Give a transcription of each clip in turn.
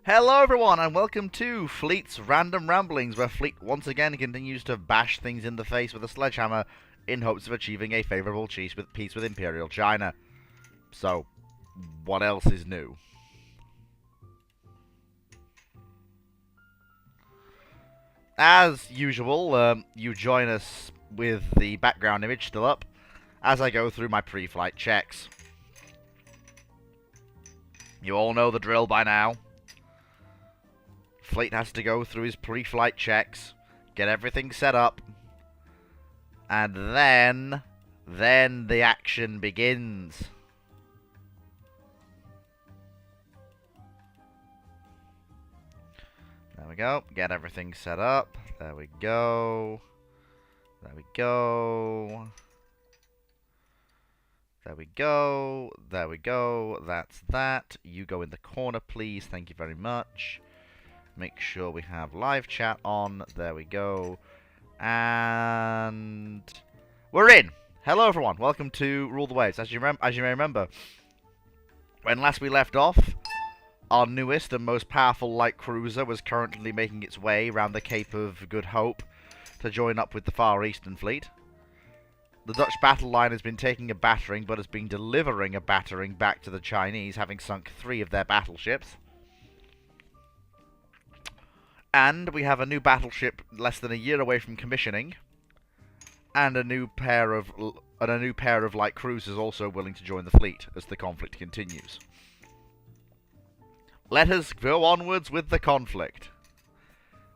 Hello everyone and welcome to Fleet's Random Ramblings, where Fleet once again continues to bash things in the face with a sledgehammer in hopes of achieving a favourable peace with Imperial China. So, what else is new? As usual, you join us with the background image still up as I go through my pre-flight checks. You all know the drill by now. Fleet has to go through his pre-flight checks, get everything set up, and then the action begins. There we go, get everything set up, there we go, there we go, there we go, there we go, that's that. You go in the corner please, thank you very much. Make sure we have live chat on. There we go. And we're in. Hello, everyone. Welcome to Rule the Waves. As you may remember, when last we left off, our newest and most powerful light cruiser was currently making its way around the Cape of Good Hope to join up with the Far Eastern Fleet. The Dutch battle line has been taking a battering, but has been delivering a battering back to the Chinese, having sunk 3 of their battleships. And we have a new battleship less than a year away from commissioning, and a new pair of light cruisers also willing to join the fleet as the conflict continues. Let us go onwards with the conflict,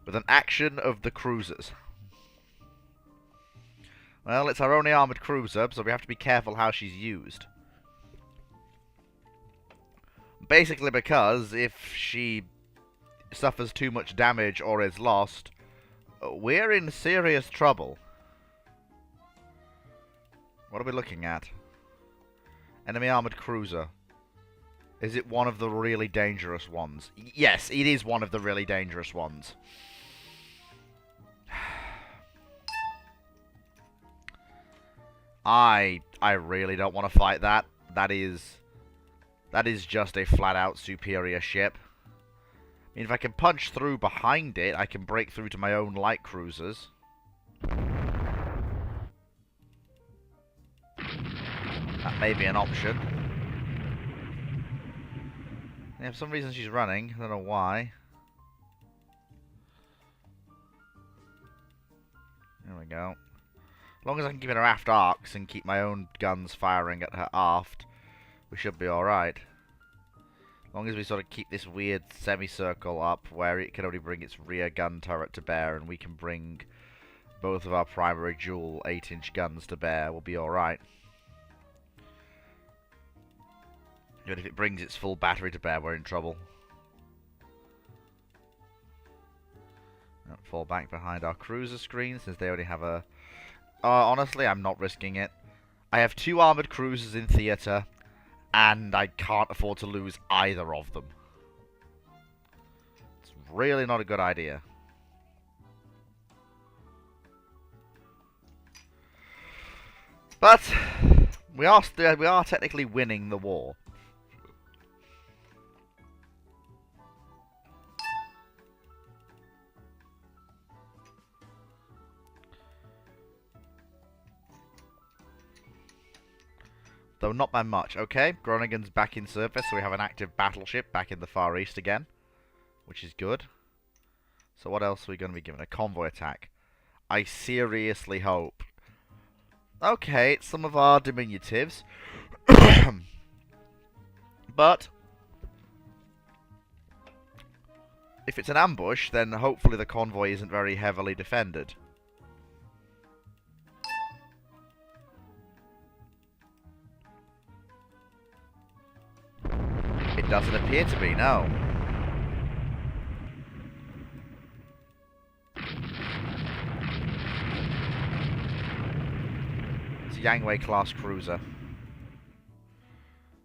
with an action of the cruisers. Well, it's our only armoured cruiser, so we have to be careful how she's used. Basically because if she suffers too much damage or is lost, we're in serious trouble. What are we looking at? Enemy armoured cruiser. Is it one of the really dangerous ones? Yes, it is one of the really dangerous ones. I really don't want to fight that. That is just a flat-out superior ship. I mean, if I can punch through behind it, I can break through to my own light cruisers. That may be an option. Yeah, for some reason she's running. I don't know why. There we go. As long as I can keep her aft arcs and keep my own guns firing at her aft, we should be alright. As long as we sort of keep this weird semicircle up where it can only bring its rear gun turret to bear and we can bring both of our primary dual 8-inch guns to bear, we'll be alright. But if it brings its full battery to bear, we're in trouble. Don't fall back behind our cruiser screen since they only have a... honestly, I'm not risking it. I have 2 armoured cruisers in theatre, and I can't afford to lose either of them. It's really not a good idea. But we are technically winning the war. Though not by much. Okay, Groningen's back in service, so we have an active battleship back in the Far East again, which is good. So what else are we going to be given? A convoy attack. I seriously hope. Okay, it's some of our diminutives. But if it's an ambush, then hopefully the convoy isn't very heavily defended. It doesn't appear to be, no. It's a Yangwei class cruiser.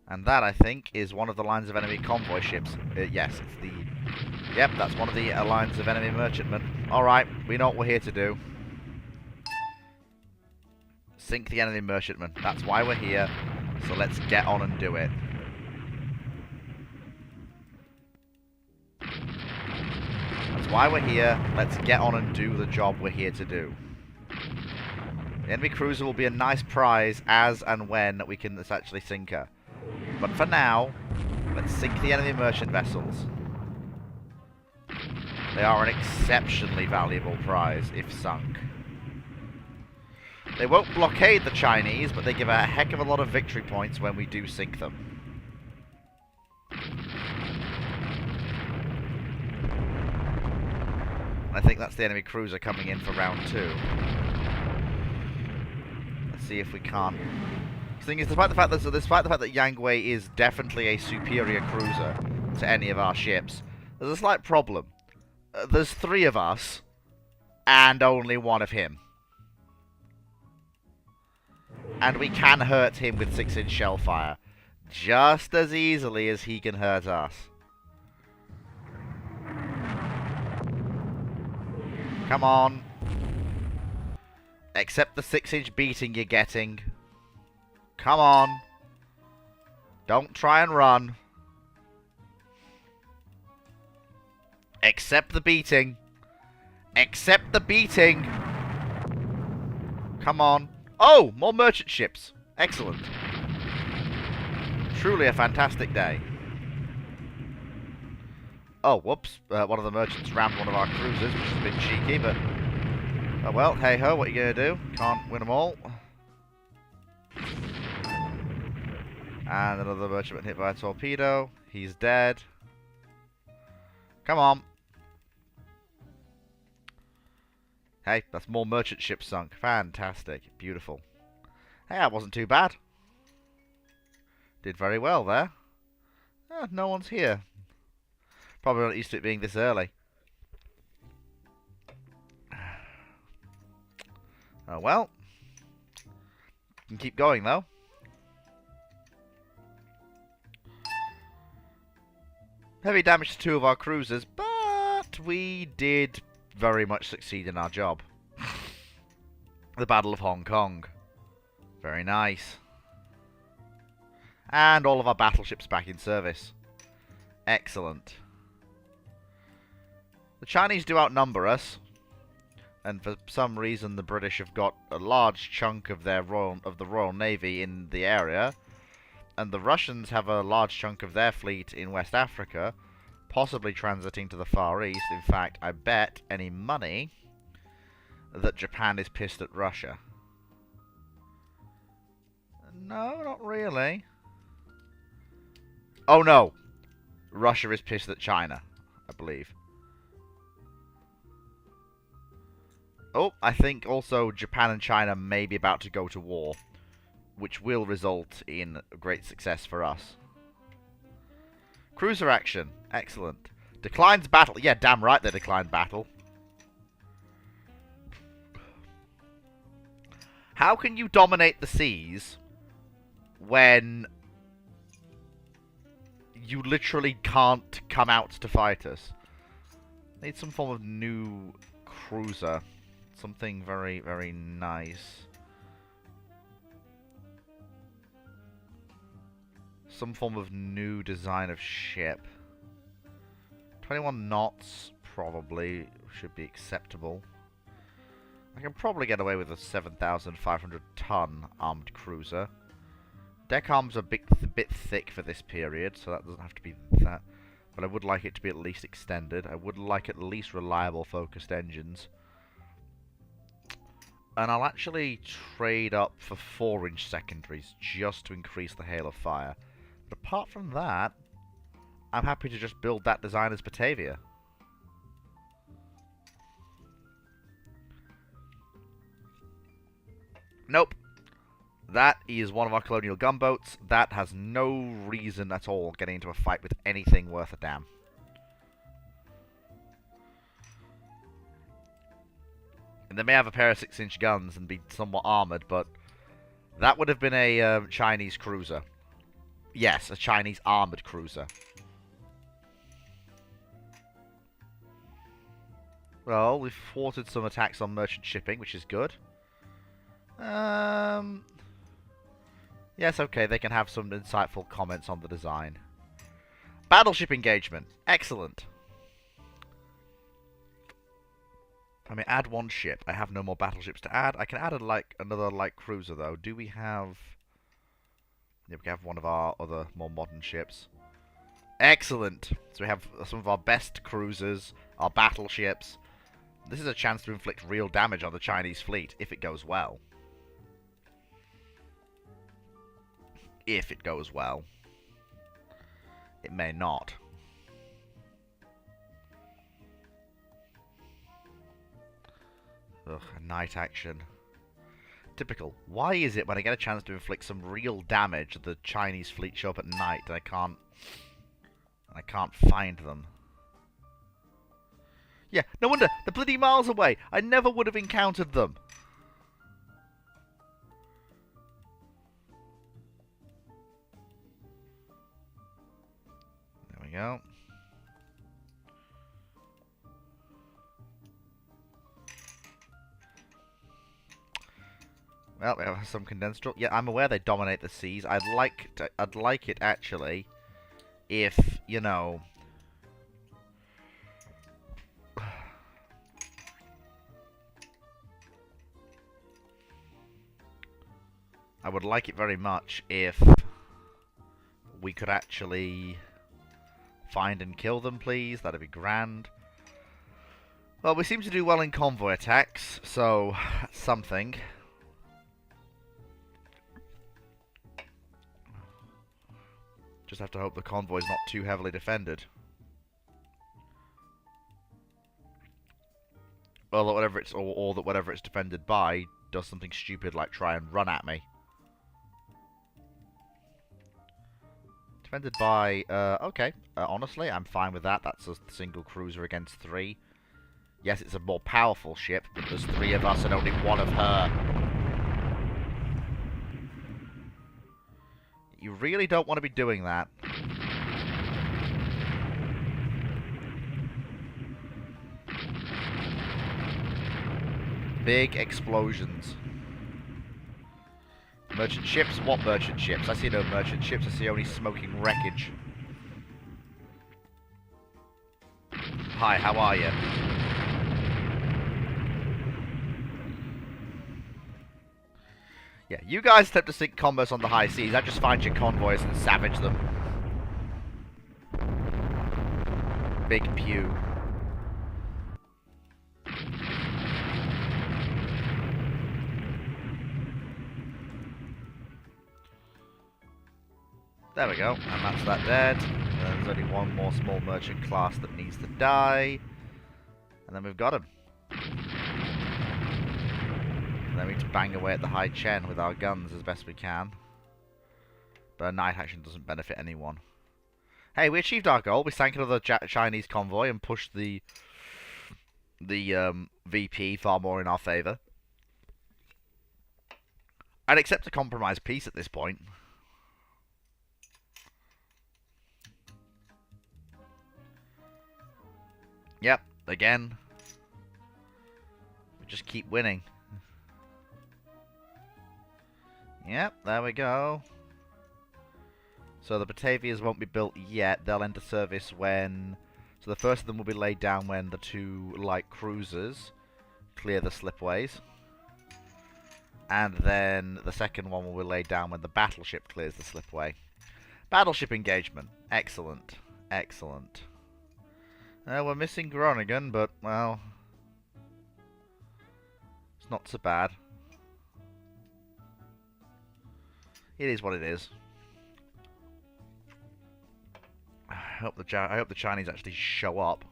And that, I think, is one of the lines of enemy convoy ships. Yes, it's the... Yep, that's one of the lines of enemy merchantmen. Alright, we know what we're here to do. Sink the enemy merchantman. That's why we're here. So let's get on and do it. why we're here. Let's get on and do the job we're here to do. The enemy cruiser will be a nice prize as and when we can actually sink her. But for now, let's sink the enemy merchant vessels. They are an exceptionally valuable prize if sunk. They won't blockade the Chinese, but they give a heck of a lot of victory points when we do sink them. I think that's the enemy cruiser coming in for round 2. Let's see if we can't. The thing is, despite the fact that Yang Wei is definitely a superior cruiser to any of our ships, there's a slight problem. There's 3 of us, and only 1 of him. And we can hurt him with 6-inch shell fire, just as easily as he can hurt us. Come on. Accept the 6-inch beating you're getting. Come on. Don't try and run. Accept the beating. Accept the beating. Come on. Oh, more merchant ships. Excellent. Truly a fantastic day. Oh, whoops. One of the merchants rammed one of our cruisers, which is a bit cheeky, but... oh, well, hey-ho, what are you going to do? Can't win them all. And another merchantman hit by a torpedo. He's dead. Come on. Hey, that's more merchant ships sunk. Fantastic. Beautiful. Hey, that wasn't too bad. Did very well there. Oh, no one's here. Probably not used to it being this early. Oh well. Can keep going though. Heavy damage to 2 of our cruisers, but we did very much succeed in our job. The Battle of Hong Kong. Very nice. And all of our battleships back in service. Excellent. The Chinese do outnumber us, and for some reason the British have got a large chunk of the Royal Navy in the area, and the Russians have a large chunk of their fleet in West Africa, possibly transiting to the Far East. In fact, I bet any money that Japan is pissed at Russia. No, not really. Oh no! Russia is pissed at China, I believe. Oh, I think also Japan and China may be about to go to war, which will result in great success for us. Cruiser action. Excellent. Declines battle. Yeah, damn right they declined battle. How can you dominate the seas when you literally can't come out to fight us? Need some form of new cruiser. Something very, very nice. Some form of new design of ship. 21 knots probably should be acceptable. I can probably get away with a 7,500 ton armed cruiser. Deck arms are a bit thick for this period, so that doesn't have to be that. But I would like it to be at least extended. I would like at least reliable focused engines. And I'll actually trade up for 4-inch secondaries just to increase the hail of fire. But apart from that, I'm happy to just build that design as Batavia. Nope. That is one of our colonial gunboats. That has no reason at all getting into a fight with anything worth a damn. And they may have a pair of 6-inch guns and be somewhat armoured, but that would have been a Chinese cruiser. Yes, a Chinese armoured cruiser. Well, we've thwarted some attacks on merchant shipping, which is good. Yes, okay, they can have some insightful comments on the design. Battleship engagement. Excellent. I mean, add one ship. I have no more battleships to add. I can add another light cruiser though. Do we have? Yeah, we have one of our other more modern ships. Excellent. So we have some of our best cruisers, our battleships. This is a chance to inflict real damage on the Chinese fleet if it goes well. If it goes well. It may not. Ugh, night action. Typical. Why is it when I get a chance to inflict some real damage, the Chinese fleet show up at night and I can't find them? Yeah, no wonder. They're bloody miles away. I never would have encountered them. There we go. Well, we have some condensed. Yeah, I'm aware they dominate the seas. I'd like it actually, if you know. I would like it very much if we could actually find and kill them, please. That'd be grand. Well, we seem to do well in convoy attacks, so that's something. Just have to hope the convoy's not too heavily defended. Or that whatever it's or that whatever it's defended by does something stupid like try and run at me. Defended by okay. Honestly, I'm fine with that. That's a single cruiser against 3. Yes, it's a more powerful ship, but there's 3 of us and only 1 of her. You really don't want to be doing that. Big explosions. Merchant ships? What merchant ships? I see no merchant ships. I see only smoking wreckage. Hi, how are you? Yeah, you guys attempt to sink commerce on the high seas. I just find your convoys and savage them. Big pew. There we go, and that's that dead. There's only one more small merchant class that needs to die. And then we've got him. And then we need to bang away at the High Chen with our guns as best we can. But a night action doesn't benefit anyone. Hey, we achieved our goal. We sank another Chinese convoy and pushed the VP far more in our favour. I'd accept a compromise peace at this point. Yep, again. We just keep winning. Yep, there we go. So the Batavias won't be built yet. They'll enter service when... So the first of them will be laid down when the 2 light cruisers clear the slipways. And then the second one will be laid down when the battleship clears the slipway. Battleship engagement. Excellent. Excellent. We're missing Groningen, but, well... It's not so bad. It is what it is. I hope the Chinese actually show up.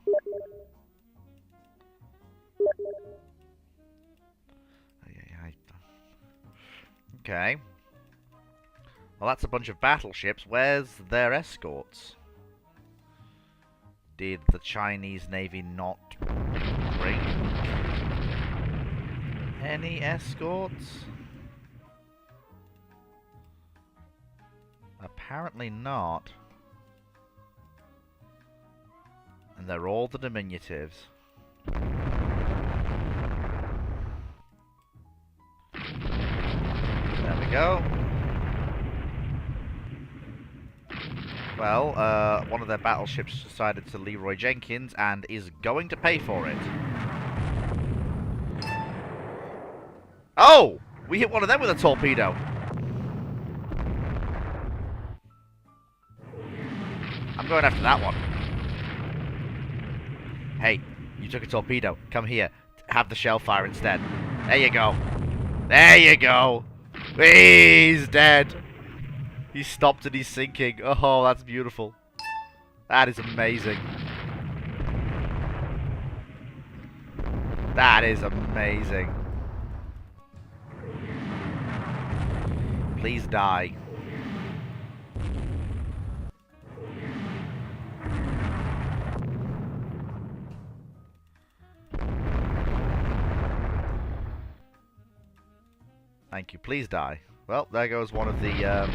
Okay. Well, that's a bunch of battleships. Where's their escorts? Did the Chinese Navy not bring any escorts? Apparently not. And they're all the diminutives. There we go. Well, one of their battleships decided to Leroy Jenkins and is going to pay for it. Oh! We hit one of them with a torpedo. I'm going after that one. Hey, you took a torpedo. Come here. Have the shell fire instead. There you go. There you go. He's dead. He stopped and he's sinking. Oh, that's beautiful. That is amazing. That is amazing. Please die. Thank you. Please die. Well, there goes one of the, I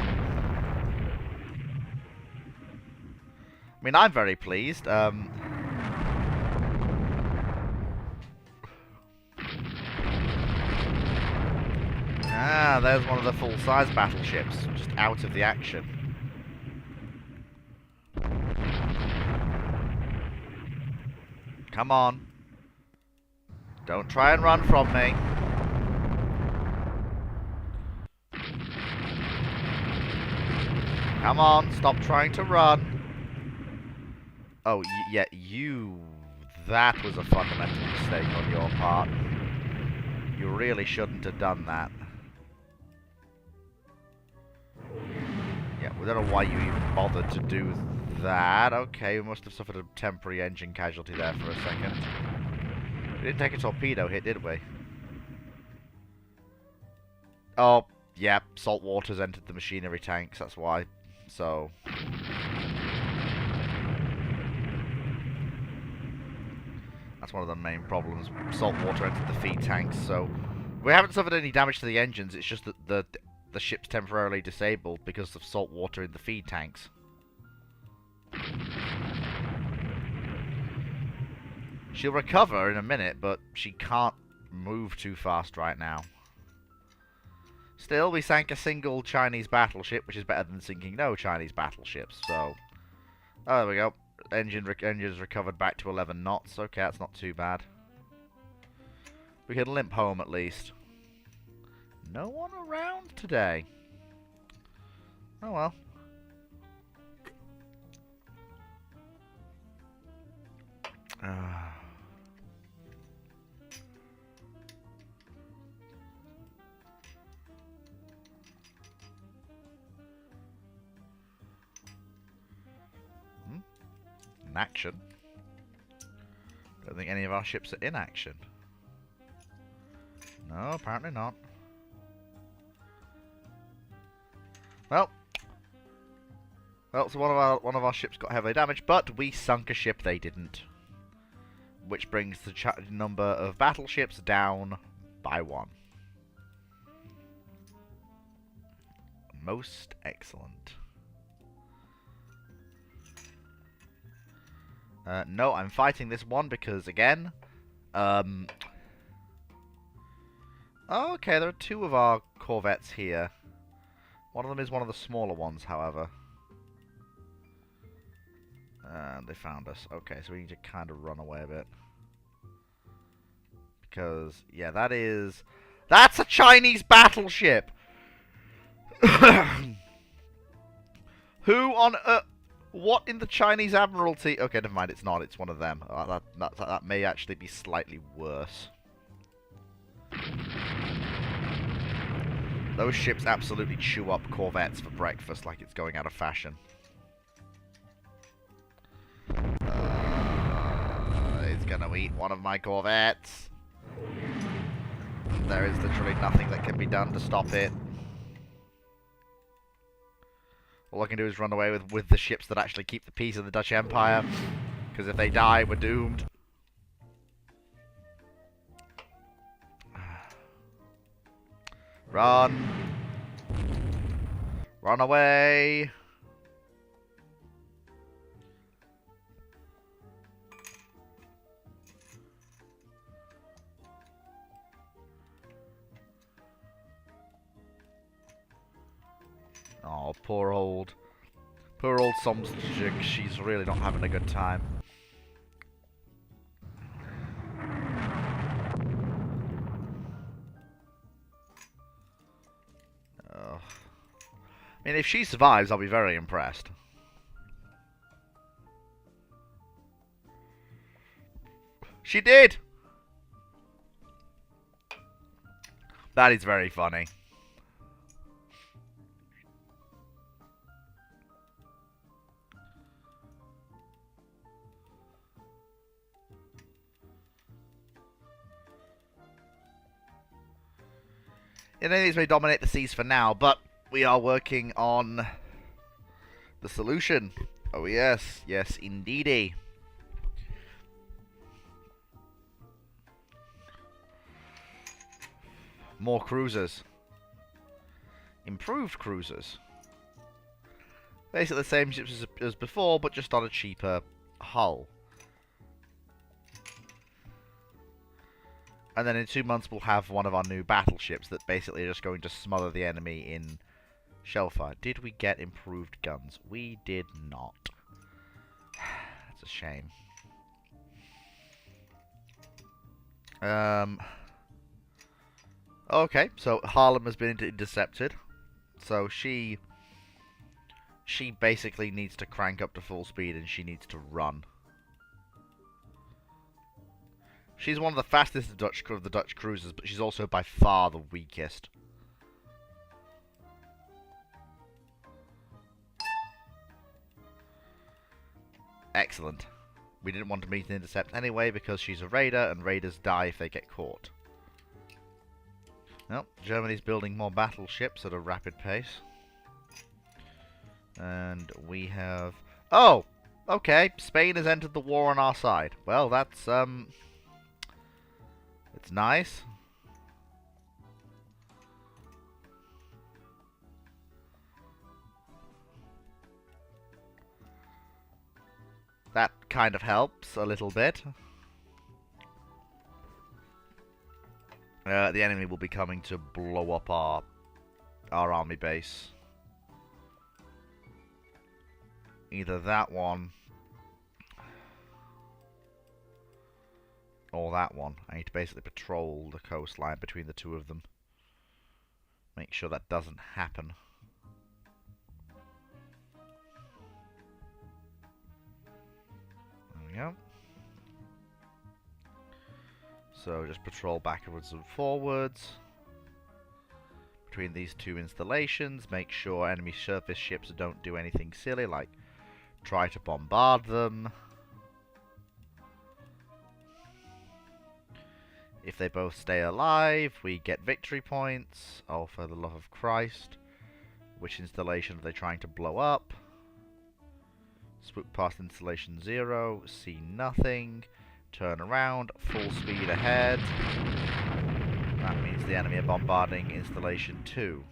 mean, I'm very pleased. Ah, there's one of the full-size battleships, just out of the action. Come on. Don't try and run from me. Come on, stop trying to run. Oh, yeah, you... That was a fundamental mistake on your part. You really shouldn't have done that. Yeah, we don't know why you even bothered to do that. Okay, we must have suffered a temporary engine casualty there for a second. We didn't take a torpedo hit, did we? Oh, yeah, salt water's entered the machinery tanks, that's why. So... That's one of the main problems. Salt water entered the feed tanks, so... We haven't suffered any damage to the engines, it's just that the ship's temporarily disabled because of salt water in the feed tanks. She'll recover in a minute, but she can't move too fast right now. Still, we sank a single Chinese battleship, which is better than sinking no Chinese battleships, so... Oh, there we go. Engine's recovered back to 11 knots. Okay, that's not too bad. We can limp home at least. No one around today. Oh well. In action? Don't think any of our ships are in action. No, apparently not. Well, so one of our ships got heavily damaged, but we sunk a ship they didn't, which brings the number of battleships down by 1. Most excellent. No, I'm fighting this one because again, okay, there are 2 of our corvettes here. One of them is one of the smaller ones, however. And they found us. Okay, so we need to kind of run away a bit. Because, yeah, that's a Chinese battleship! Who on earth... What in the Chinese Admiralty... Okay, never mind, it's not. It's one of them. That may actually be slightly worse. Those ships absolutely chew up corvettes for breakfast like it's going out of fashion. It's gonna eat one of my corvettes. There is literally nothing that can be done to stop it. All I can do is run away with the ships that actually keep the peace of the Dutch Empire. Because if they die, we're doomed. Run! Run away! Oh, poor old Somsjik. She's really not having a good time. I mean, if she survives, I'll be very impressed. She did! That is very funny. Enemies may dominate the seas for now, but we are working on the solution. Oh yes, yes indeedy. More cruisers. Improved cruisers. Basically the same ships as before, but just on a cheaper hull. And then in 2 months we'll have one of our new battleships that basically are just going to smother the enemy in shellfire. Did we get improved guns? We did not. That's a shame. Okay, so Harlem has been intercepted. So she basically needs to crank up to full speed and she needs to run. She's one of the fastest of the Dutch cruisers, but she's also by far the weakest. Excellent. We didn't want to meet an intercept anyway because she's a raider, and raiders die if they get caught. Well, Germany's building more battleships at a rapid pace. And we have... Oh! Okay, Spain has entered the war on our side. Well, that's, it's nice. That kind of helps a little bit. The enemy will be coming to blow up our army base. Either that one or that one. I need to basically patrol the coastline between the two of them. Make sure that doesn't happen. There we go. So just patrol backwards and forwards between these two installations. Make sure enemy surface ships don't do anything silly, like try to bombard them. If they both stay alive, we get victory points. Oh, for the love of Christ. Which installation are they trying to blow up? Swoop past installation 0, see nothing. Turn around, full speed ahead. That means the enemy are bombarding installation 2.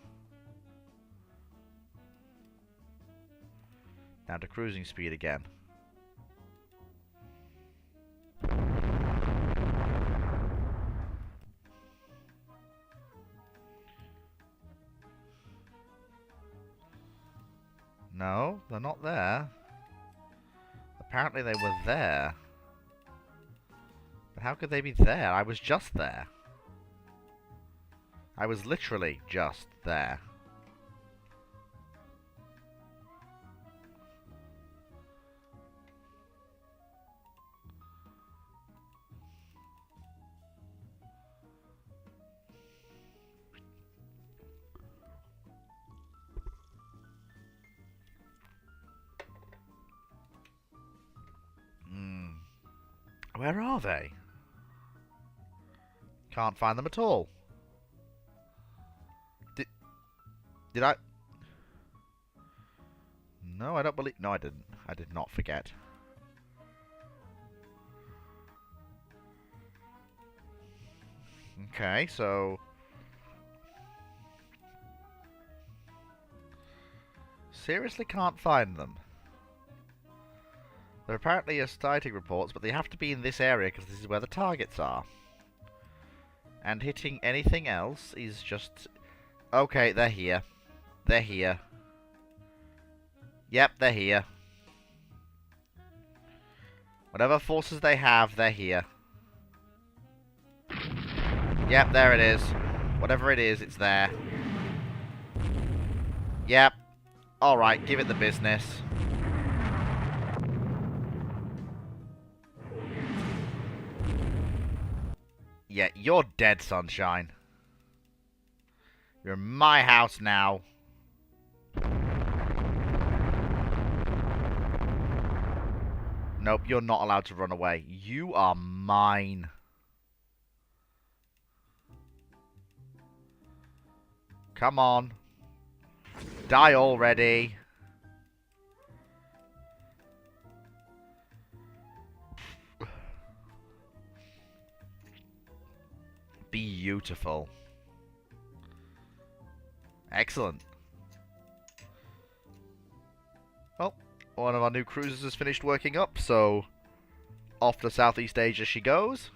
Down to cruising speed again. No, they're not there. Apparently they were there. But how could they be there? I was just there. I was literally just there. Where are they? Can't find them at all. Did I? No, I don't believe... No, I didn't. I did not forget. Okay, so... Seriously can't find them. There apparently are sighting reports, but they have to be in this area because this is where the targets are. And hitting anything else is just... Okay, they're here. They're here. Yep, they're here. Whatever forces they have, they're here. Yep, there it is. Whatever it is, it's there. Yep, Alright, give it the business. Yeah, you're dead, Sunshine. You're in my house now. Nope, you're not allowed to run away. You are mine. Come on. Die already. Beautiful. Excellent. Well, one of our new cruisers has finished working up, so off to Southeast Asia she goes.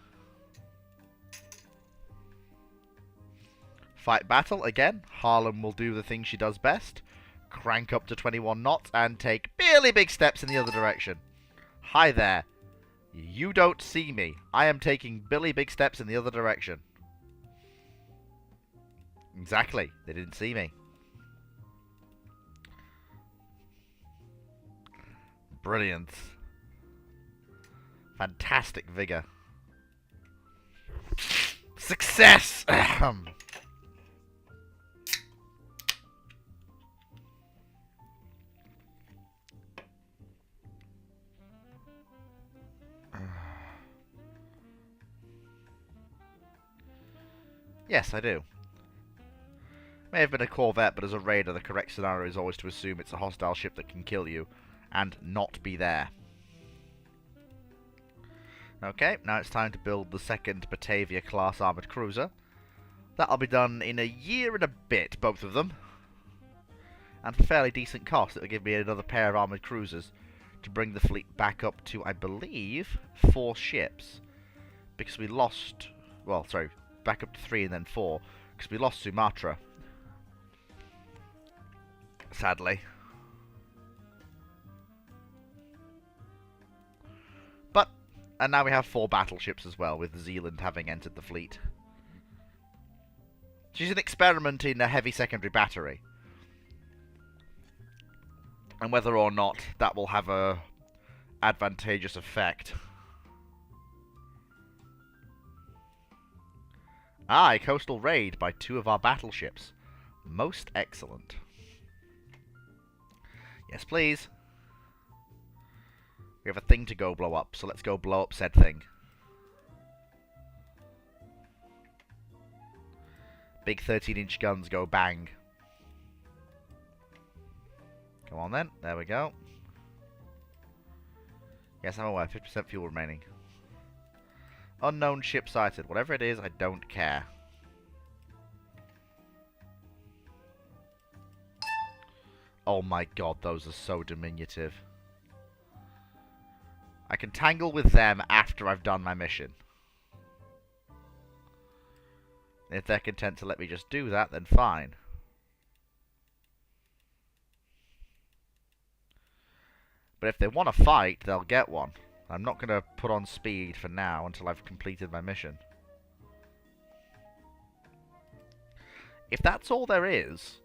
Fight battle again. Harlem will do the thing she does best. Crank up to 21 knots and take really big steps in the other direction. Hi there. You don't see me. I am taking Billy big steps in the other direction. Exactly. They didn't see me. Brilliant. Fantastic vigor. Success! Yes, I do. May have been a corvette, but as a raider, the correct scenario is always to assume it's a hostile ship that can kill you, and not be there. Okay, now it's time to build the second Batavia-class armoured cruiser. That'll be done in a year and a bit, both of them. And for fairly decent cost, it'll give me another pair of armoured cruisers to bring the fleet back up to, I believe, 4 ships. Because we lost... well, sorry, back up to 3 and then 4. Because we lost Sumatra. Sadly. But, and now we have 4 battleships as well, with Zealand having entered the fleet. She's an experiment in a heavy secondary battery. And whether or not that will have a advantageous effect. Ah, a coastal raid by 2 of our battleships. Most excellent. Yes, please. We have a thing to go blow up, so let's go blow up said thing. Big 13-inch guns go bang. Come on then, there we go. Yes, I'm aware, 50% fuel remaining. Unknown ship sighted. Whatever it is, I don't care. Oh my god, those are so diminutive. I can tangle with them after I've done my mission. If they're content to let me just do that, then fine. But if they want to fight, they'll get one. I'm not going to put on speed for now until I've completed my mission. If that's all there is,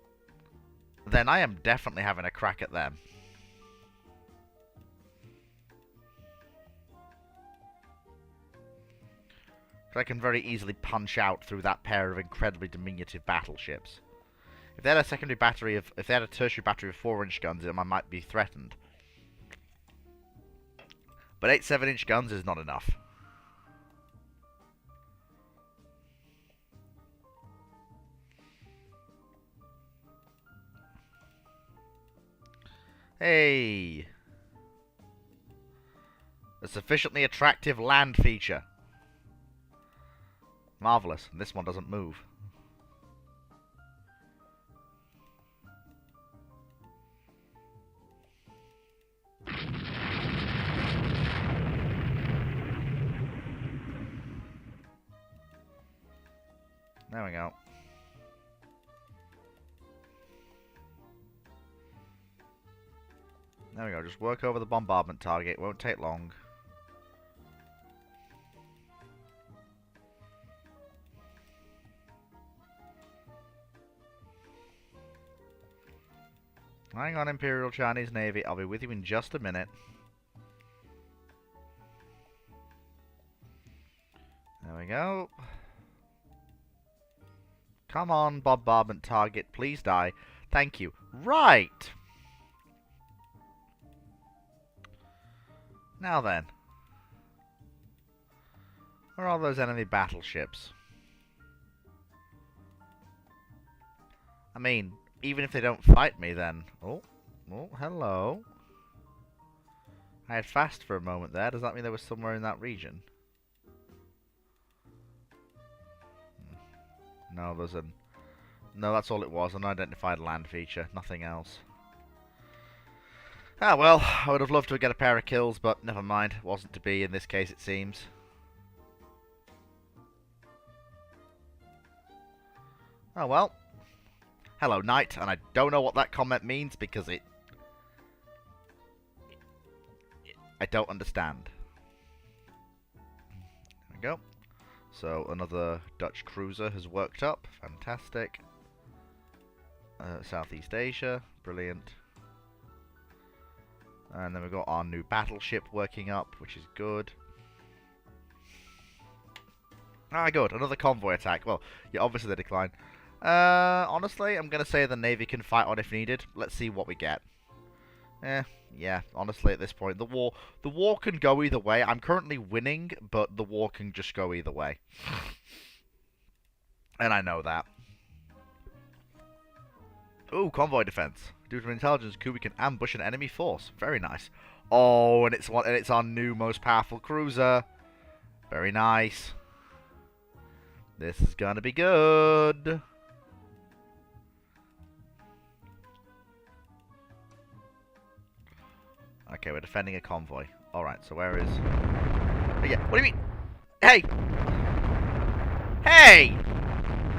then I am definitely having a crack at them. I can very easily punch out through that pair of incredibly diminutive battleships. If they had a secondary battery of, if they had a tertiary battery of 4-inch guns, I might be threatened. But 8 7-inch guns is not enough. Hey! A sufficiently attractive land feature. Marvellous. And this one doesn't move. There we go. There we go. Just work over the bombardment target. It won't take long. Hang on, Imperial Chinese Navy. I'll be with you in just a minute. There we go. Come on, bombardment target. Please die. Thank you. Right. Now then. Where are those enemy battleships? I mean, even if they don't fight me then... Oh, hello. I had fast for a moment there. Does that mean they were somewhere in that region? No, there's an... No, that's all it was. An unidentified land feature. Nothing else. Ah, well, I would have loved to get a pair of kills, but never mind. It wasn't to be in this case, it seems. Oh, well. Hello, Knight. And I don't know what that comment means because I don't understand. There we go. So, another Dutch cruiser has worked up. Fantastic. Southeast Asia. Brilliant. And then we've got our new battleship working up, which is good. Ah, good. Another convoy attack. Well, yeah, obviously they decline. Honestly, I'm going to say the Navy can fight on if needed. Let's see what we get. Yeah, honestly, at this point, the war can go either way. I'm currently winning, but the war can just go either way. And I know that. Ooh, convoy defense. Due to an intelligence coup, we can ambush an enemy force. Very nice. Oh, and it's our new most powerful cruiser. Very nice. This is gonna be good. Okay, we're defending a convoy. Alright, so where is... Oh, yeah, what do you mean? Hey! Hey!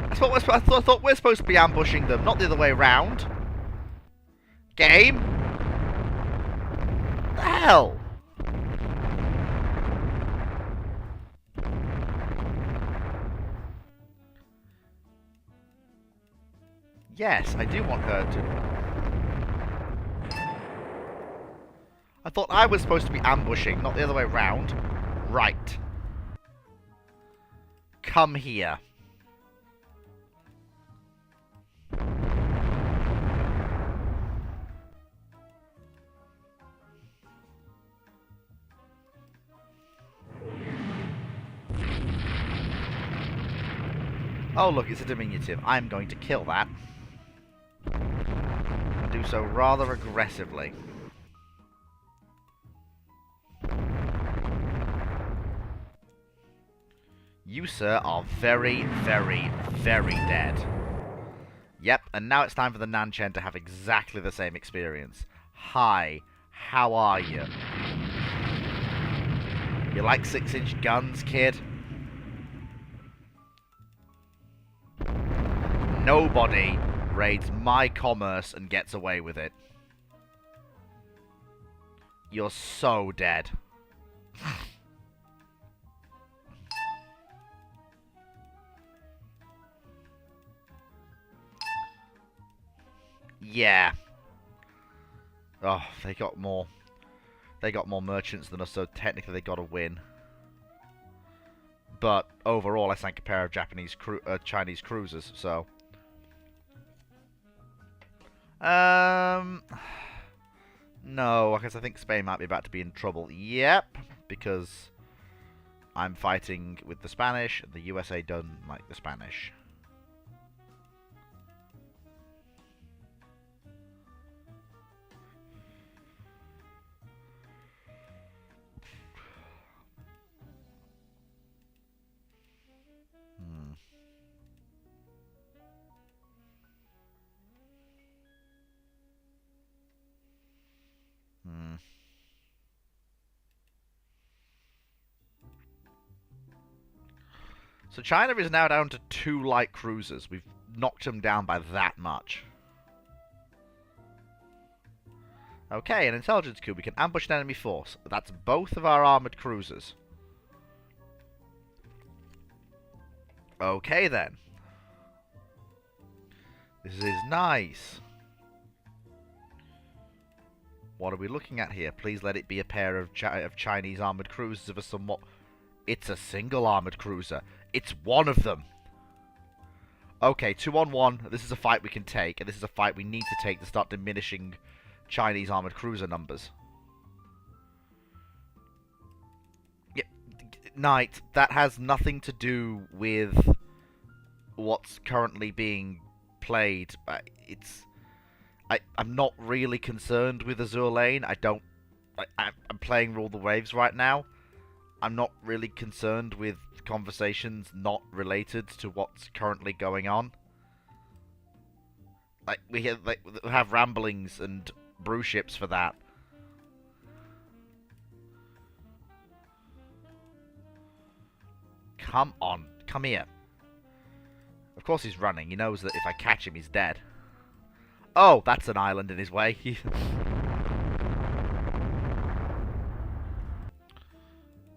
I thought we're supposed to be ambushing them, not the other way around. Game? What the hell? Yes, I do want her to... I thought I was supposed to be ambushing, not the other way around. Right. Come here. Oh look, it's a diminutive. I'm going to kill that. And do so rather aggressively. You, sir, are very, very, very dead. Yep, and now it's time for the Nanchen to have exactly the same experience. Hi, how are you? You like 6-inch guns, kid? Nobody raids my commerce and gets away with it. You're so dead. Yeah. Oh, they got more. They got more merchants than us, so technically they got to win. But overall, I sank a pair of Chinese cruisers, so. No, because I think Spain might be about to be in trouble. Yep, because I'm fighting with the Spanish. The USA doesn't like the Spanish. So China is now down to 2 light cruisers. We've knocked them down by that much. Okay, an intelligence coup. We can ambush an enemy force. That's both of our armoured cruisers. Okay, then. This is nice. What are we looking at here? Please let it be a pair of Chinese armoured cruisers of a somewhat... It's a single armoured cruiser. It's one of them. Okay, 2-on-1. This is a fight we can take, and this is a fight we need to take to start diminishing Chinese armoured cruiser numbers. Yeah, Knight, that has nothing to do with what's currently being played. I'm not really concerned with Azure Lane. I'm playing Rule the Waves right now. I'm not really concerned with conversations not related to what's currently going on. We have ramblings and brew ships for that. Come on, come here. Of course he's running. He knows that if I catch him, he's dead. Oh, that's an island in his way.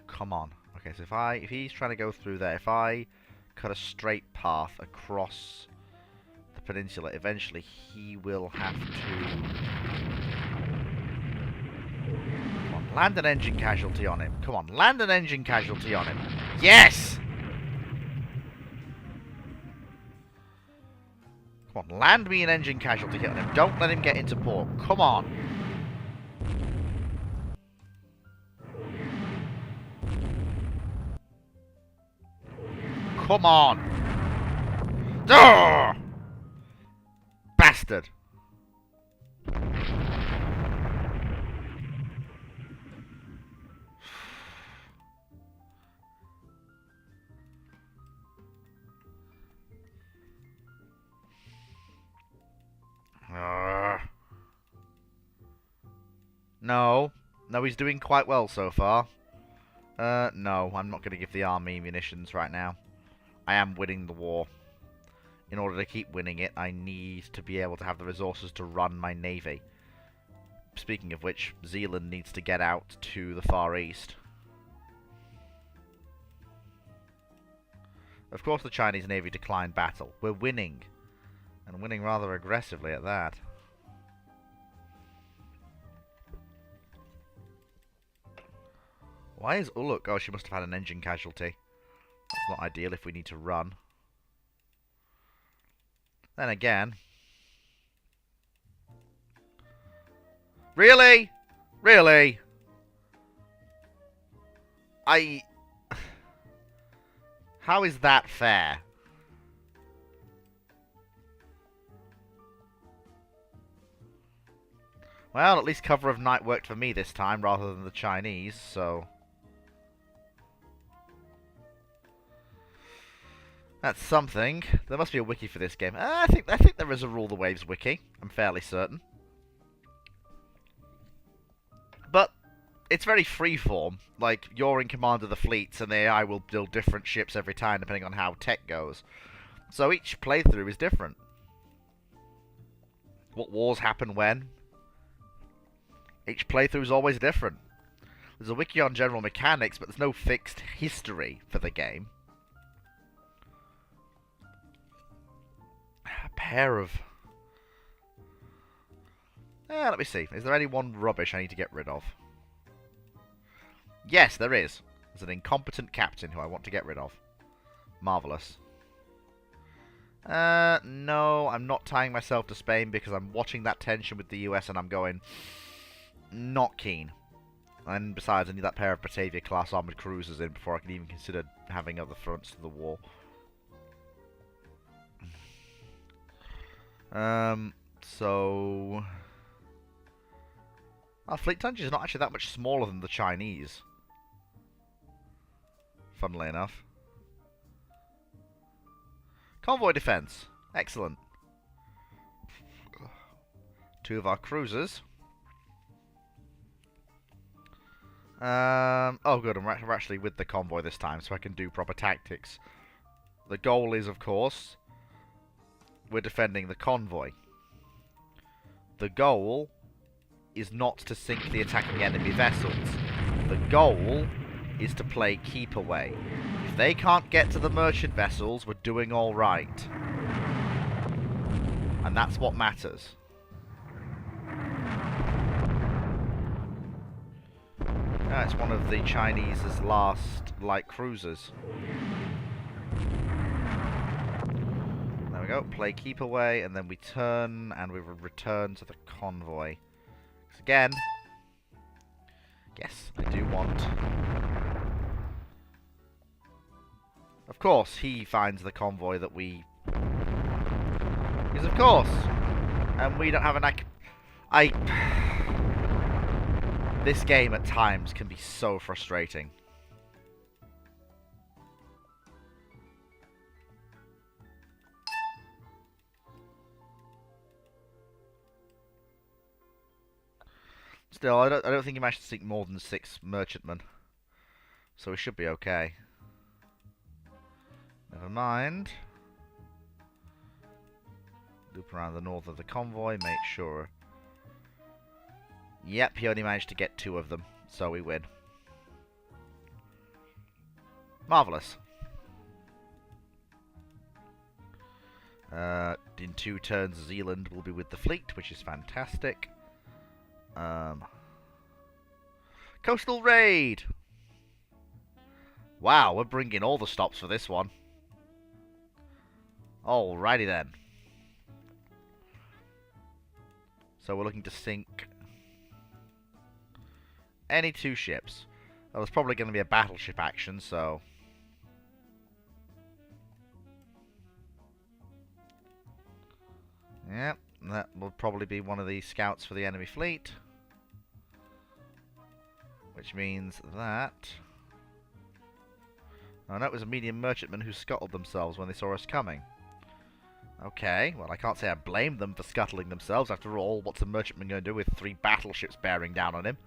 Come on. Okay, so if he's trying to go through there, if I cut a straight path across the peninsula, eventually he will have to... Come on, land an engine casualty on him. Come on, land an engine casualty on him. Yes! Come on, land me an engine casualty hit on him. Don't let him get into port. Come on. Come on. Ugh! Bastard. No. No, he's doing quite well so far. No, I'm not going to give the army munitions right now. I am winning the war. In order to keep winning it, I need to be able to have the resources to run my navy. Speaking of which, Zealand needs to get out to the Far East. Of course the Chinese Navy declined battle. We're winning. And winning rather aggressively at that. Why is Uluk? Oh, she must have had an engine casualty. That's not ideal if we need to run. Then again... Really? Really? How is that fair? Well, at least cover of night worked for me this time rather than the Chinese, so... That's something. There must be a wiki for this game. I think there is a Rule the Waves wiki. I'm fairly certain. But it's very freeform. Like, you're in command of the fleets, and the AI will build different ships every time, depending on how tech goes. So each playthrough is different. What wars happen when? Each playthrough is always different. There's a wiki on general mechanics, but there's no fixed history for the game. A pair of... let me see. Is there any one rubbish I need to get rid of? Yes, there is. There's an incompetent captain who I want to get rid of. Marvellous. No, I'm not tying myself to Spain because I'm watching that tension with the US and I'm going... Not keen. And besides, I need that pair of Batavia-class armoured cruisers in before I can even consider having other fronts to the war. So... Our fleet tonnage is not actually that much smaller than the Chinese. Funnily enough. Convoy defense. Excellent. 2 of our cruisers. Oh good, we're actually with the convoy this time, so I can do proper tactics. The goal is, of course, we're defending the convoy. The goal is not to sink the attacking enemy vessels. The goal is to play keep away. If they can't get to the merchant vessels, we're doing alright. And that's what matters. It's one of the Chinese's last light cruisers. There we go. Play keep away, and then we turn, and we return to the convoy. So again, yes, I do want. Of course, he finds the convoy that we. Because of course, and we don't have an. This game at times can be so frustrating. Still, I don't think he managed to sink more than 6 merchantmen, so we should be okay. Never mind. Loop around the north of the convoy, make sure. Yep, he only managed to get 2 of them, so we win. Marvellous. In 2 turns, Zealand will be with the fleet, which is fantastic. Coastal Raid! Wow, we're bringing all the stops for this one. Alrighty then. So we're looking to sink any 2 ships. Well, there's probably going to be a battleship action, so. Yep, that will probably be one of the scouts for the enemy fleet. Which means that. Oh, no, it was a medium merchantman who scuttled themselves when they saw us coming. Okay, well, I can't say I blame them for scuttling themselves. After all, what's a merchantman going to do with 3 battleships bearing down on him?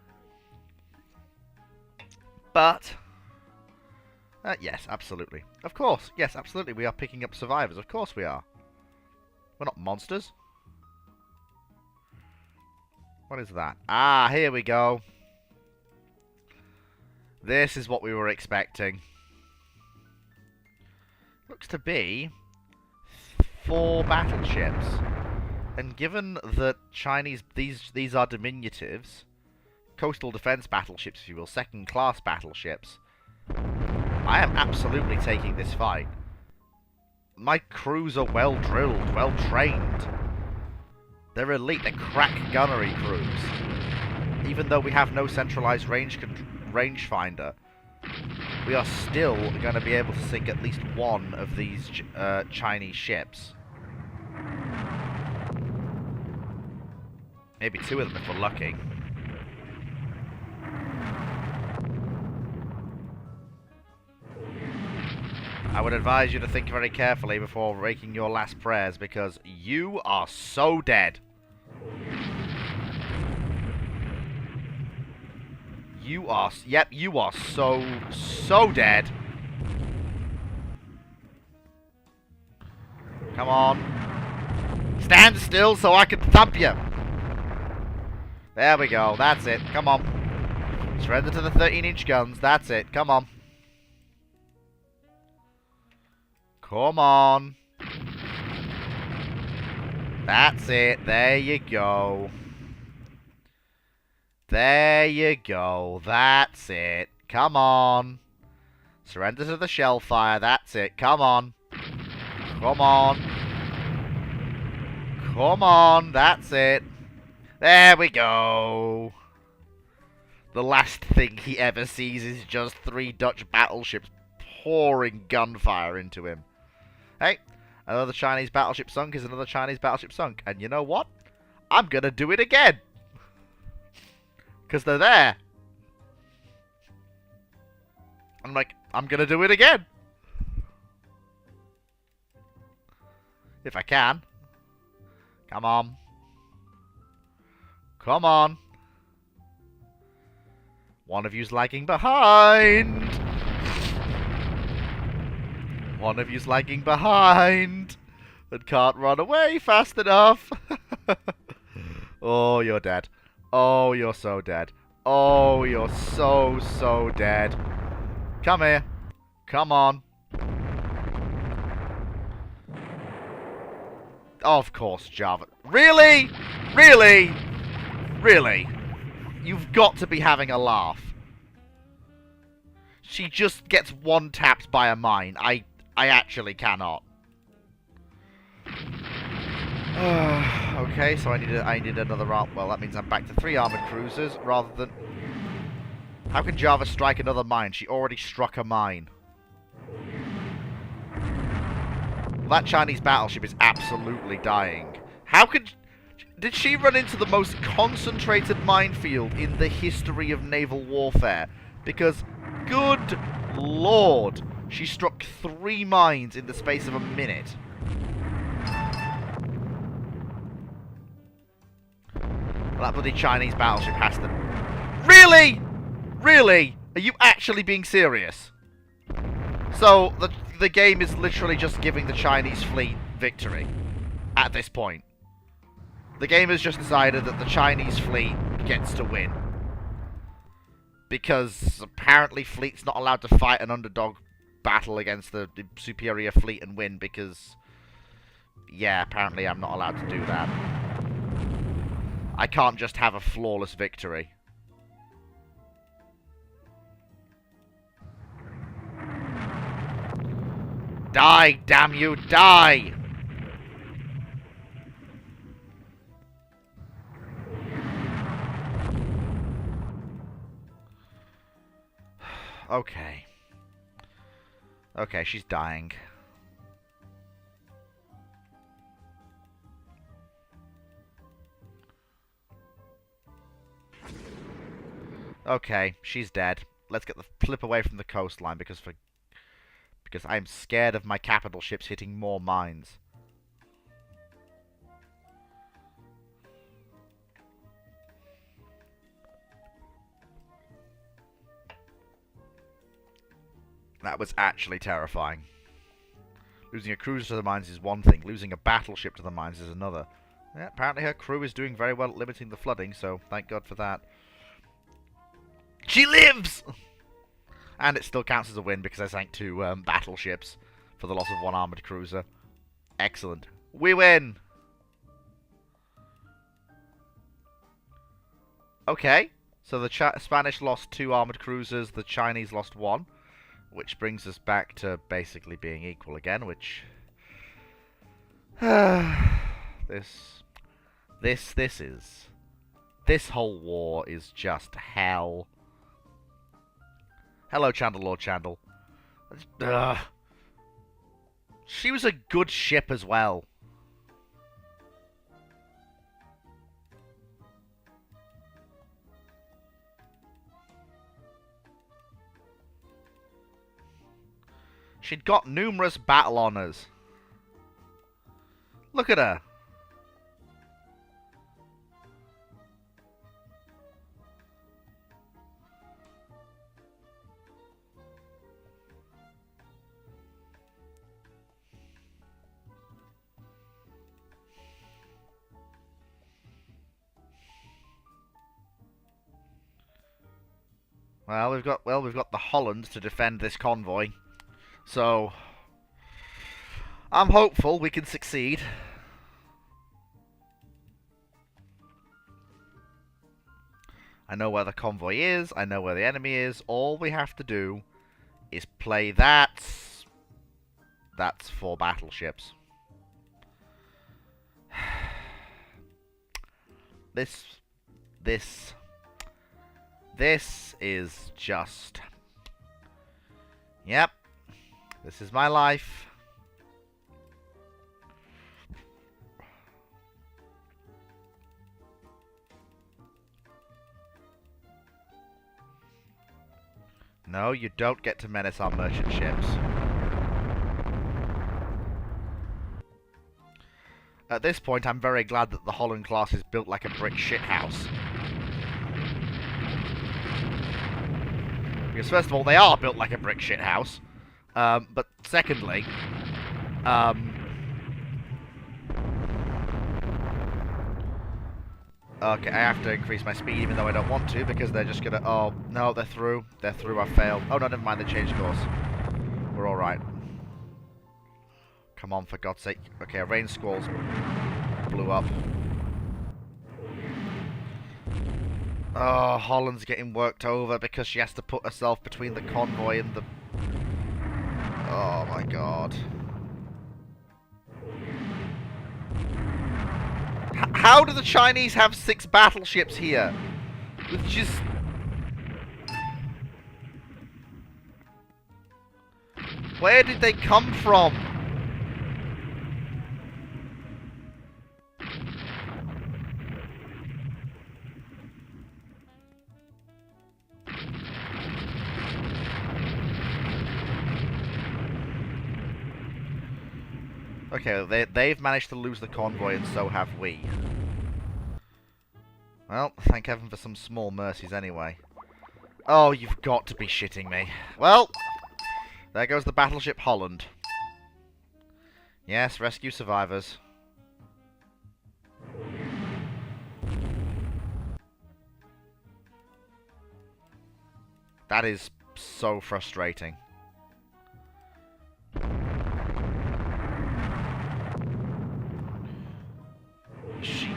But, yes, absolutely. Of course, yes, absolutely, we are picking up survivors. Of course we are. We're not monsters. What is that? Ah, here we go. This is what we were expecting. Looks to be 4 battleships. And given that Chinese, these are diminutives, coastal defense battleships, if you will, second-class battleships, I am absolutely taking this fight. My crews are well-drilled, well-trained. They're elite, they're crack gunnery crews. Even though we have no centralized rangefinder, we are still going to be able to sink at least 1 of these Chinese ships. Maybe 2 of them if we're lucky. I would advise you to think very carefully before making your last prayers, because you are so dead. You are, yep, you are so dead. Come on. Stand still so I can thump you. There we go, that's it, come on. Surrender to the 13-inch guns, that's it, come on. Come on. That's it. There you go. There you go. That's it. Come on. Surrender to the shell fire. That's it. Come on. Come on. Come on. That's it. There we go. The last thing he ever sees is just 3 Dutch battleships pouring gunfire into him. Hey, another Chinese battleship sunk is another Chinese battleship sunk. And you know what? I'm going to do it again. Because they're there. I'm like, I'm going to do it again. If I can. Come on. Come on. One of you's lagging behind. One of you's lagging behind and can't run away fast enough. Oh, you're dead. Oh, you're so dead. Oh, you're so dead. Come here. Come on. Of course, Java. Really? Really? Really? You've got to be having a laugh. she just gets one-tapped by a mine. I actually cannot. Okay, so I need another arm. Well, that means I'm back to 3 armored cruisers rather than. How can Java strike another mine? She already struck a mine. That Chinese battleship is absolutely dying. How could... Did she run into the most concentrated minefield in the history of naval warfare? Because, good lord, she struck 3 mines in the space of a minute. That bloody Chinese battleship has to... Really? Really? Are you actually being serious? So, the game is literally just giving the Chinese fleet victory. At this point. The game has just decided that the Chinese fleet gets to win. Because apparently fleet's not allowed to fight an underdog battle against the superior fleet and win because... Yeah, apparently I'm not allowed to do that. I can't just have a flawless victory. Die, damn you, die! Okay. Okay, she's dying. Okay, she's dead. Let's get the flip away from the coastline because I'm scared of my capital ships hitting more mines. That was actually terrifying. Losing a cruiser to the mines is one thing. Losing a battleship to the mines is another. Yeah, apparently her crew is doing very well at limiting the flooding, so thank God for that. She lives! And it still counts as a win because I sank 2 battleships for the loss of 1 armoured cruiser. Excellent. We win! Okay, so the Spanish lost 2 armoured cruisers, the Chinese lost 1. Which brings us back to basically being equal again, which... This whole war is just hell. Hello, Chandler Lord Chandel. She was a good ship as well. She'd got numerous battle honours. Look at her. Well, we've got the Holland to defend this convoy. So, I'm hopeful we can succeed. I know where the convoy is. I know where the enemy is. All we have to do is play that. That's 4 battleships. This is just... Yep. This is my life. No, you don't get to menace our merchant ships. At this point, I'm very glad that the Holland class is built like a brick shithouse. Because first of all, they are built like a brick shithouse. But secondly, okay, I have to increase my speed even though I don't want to because they're just gonna... Oh, no, they're through. They're through, I failed. Oh, no, never mind, they changed course. We're alright. Come on, for God's sake. Okay, a rain squalls blew up. Oh, Holland's getting worked over because she has to put herself between the convoy and the... Oh my god. How do the Chinese have 6 battleships here? With just... Where did they come from? Okay, they've managed to lose the convoy, and so have we. Well, thank heaven for some small mercies anyway. Oh, you've got to be shitting me. Well, there goes the battleship Holland. Yes, rescue survivors. That is so frustrating.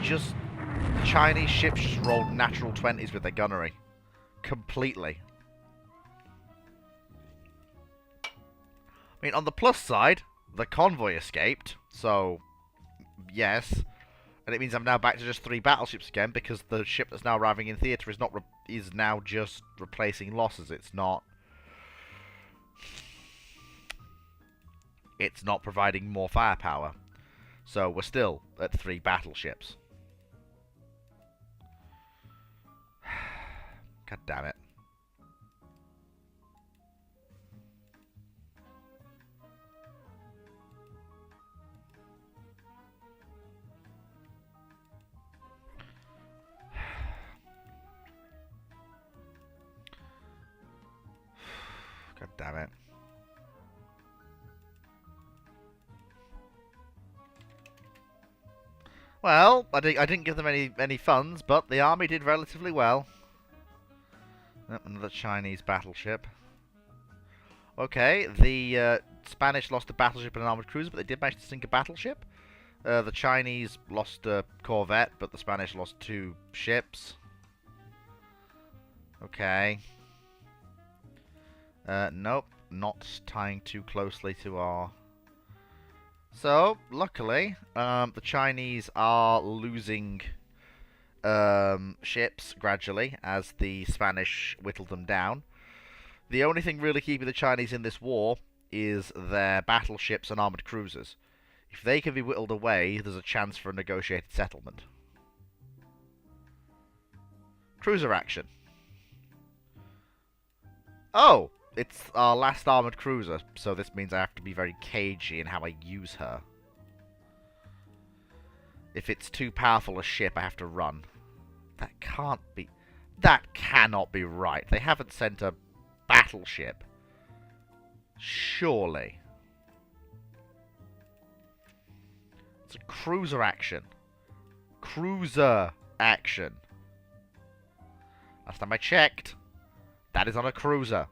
The Chinese ships just rolled natural 20s with their gunnery. Completely. I mean, on the plus side, the convoy escaped, so yes. And it means I'm now back to just 3 battleships again, because the ship that's now arriving in theatre is now just replacing losses. It's not providing more firepower. So we're still at 3 battleships. God damn it. God damn it. Well, I didn't give them any funds, but the army did relatively well. Another Chinese battleship. Okay, the Spanish lost a battleship and an armored cruiser, but they did manage to sink a battleship. The Chinese lost a corvette, but the Spanish lost 2 ships. Okay. Nope, not tying too closely to our... So, luckily, the Chinese are losing ships gradually as the Spanish whittle them down. The only thing really keeping the Chinese in this war is their battleships and armoured cruisers. If they can be whittled away, there's a chance for a negotiated settlement. Cruiser action. Oh! It's our last armoured cruiser, so this means I have to be very cagey in how I use her. If it's too powerful a ship, I have to run. That can't be... That cannot be right. They haven't sent a battleship. Surely. It's a cruiser action. Cruiser action. Last time I checked, that is on a cruiser.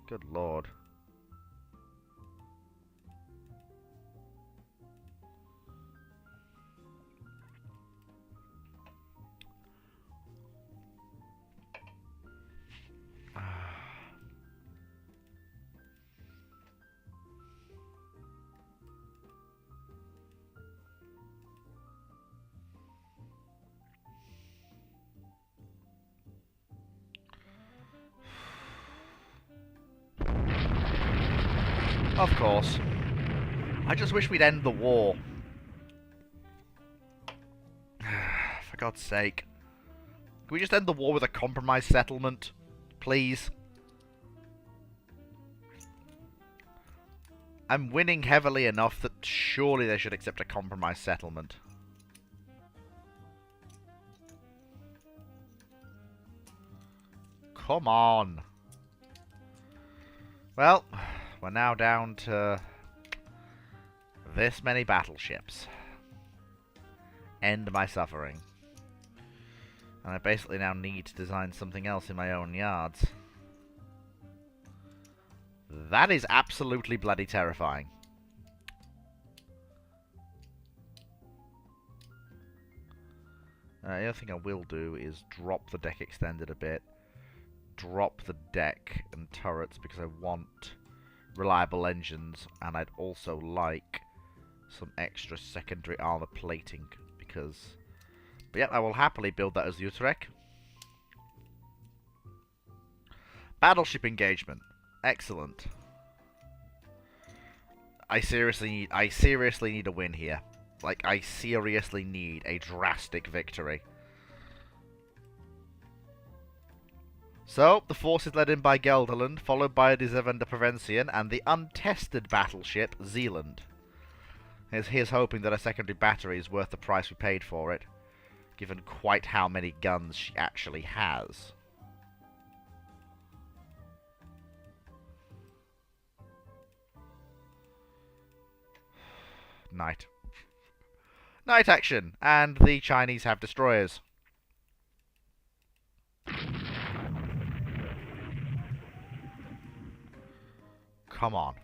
Good lord. Of course. I just wish we'd end the war. For God's sake. Can we just end the war with a compromise settlement? Please? I'm winning heavily enough that surely they should accept a compromise settlement. Come on. Well, we're now down to this many battleships. End my suffering. And I basically now need to design something else in my own yards. That is absolutely bloody terrifying. The other thing I will do is drop the deck extended a bit. Drop the deck and turrets because I want reliable engines, and I'd also like some extra secondary armor plating because... But yeah, I will happily build that as the Utrecht. Battleship engagement. Excellent. I seriously need a win here. Like, I seriously need a drastic victory. So, the force is led in by Gelderland, followed by the Zevender Provincian, and the untested battleship, Zealand. Here's hoping that a secondary battery is worth the price we paid for it, given quite how many guns she actually has. Night. Night action! And the Chinese have destroyers. Come on.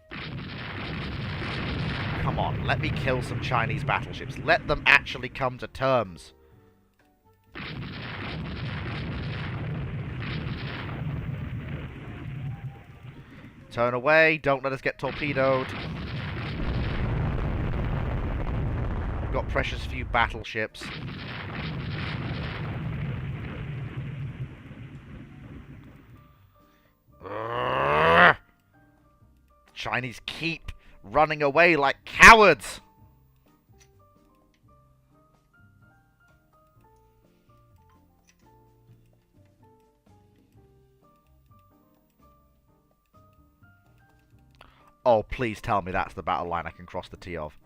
Come on, let me kill some Chinese battleships. Let them actually come to terms. Turn away, don't let us get torpedoed. We've got precious few battleships. Chinese keep running away like cowards! Oh, please tell me that's the battle line I can cross the T of.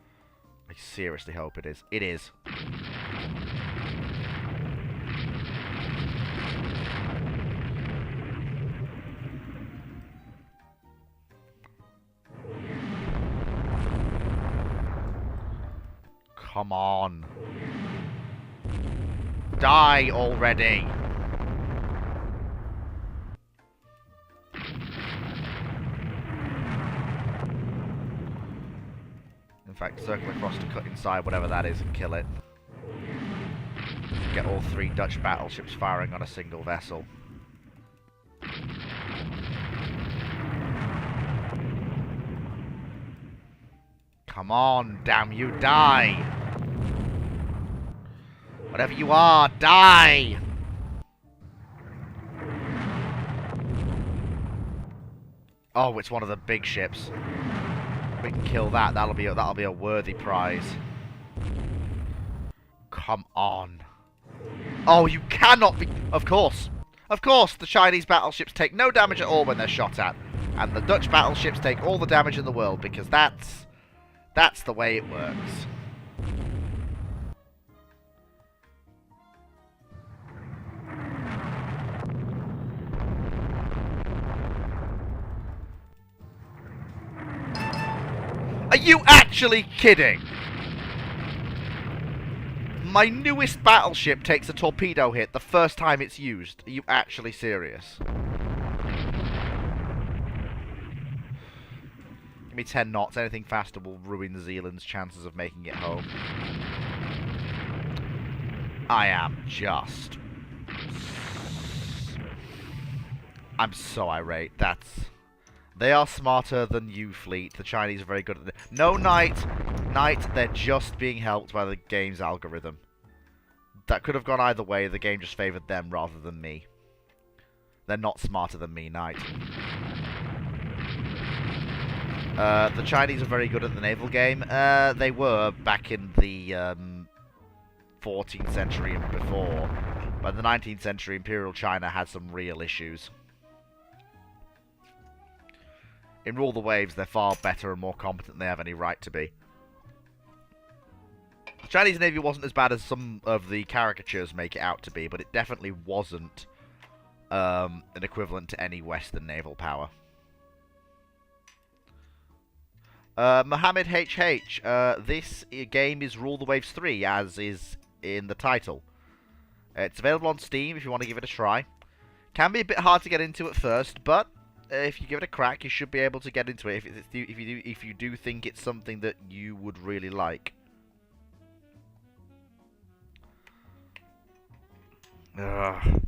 I seriously hope it is. It is. Come on. Die already. In fact, circle across to cut inside whatever that is and kill it. Get all 3 Dutch battleships firing on a single vessel. Come on, damn you, die! Whatever you are, die! Oh, it's one of the big ships. We can kill that. That'll be a worthy prize. Come on. Oh, you cannot be... Of course. Of course, the Chinese battleships take no damage at all when they're shot at. And the Dutch battleships take all the damage in the world, because that's the way it works. Are you actually kidding? My newest battleship takes a torpedo hit the first time it's used. Are you actually serious? Give me 10 knots. Anything faster will ruin Zealand's chances of making it home. I am just... I'm so irate. They are smarter than you, fleet. The Chinese are very good at it. No, Knight! Knight, they're just being helped by the game's algorithm. That could have gone either way. The game just favoured them rather than me. They're not smarter than me, Knight. The Chinese are very good at the naval game. They were back in the 14th century and before. But in the 19th century, Imperial China had some real issues. In Rule the Waves, they're far better and more competent than they have any right to be. The Chinese Navy wasn't as bad as some of the caricatures make it out to be, but it definitely wasn't an equivalent to any Western naval power. Mohammed HH, this game is Rule the Waves 3, as is in the title. It's available on Steam if you want to give it a try. Can be a bit hard to get into at first, but if you give it a crack, you should be able to get into it if you do think it's something that you would really like. Ugh.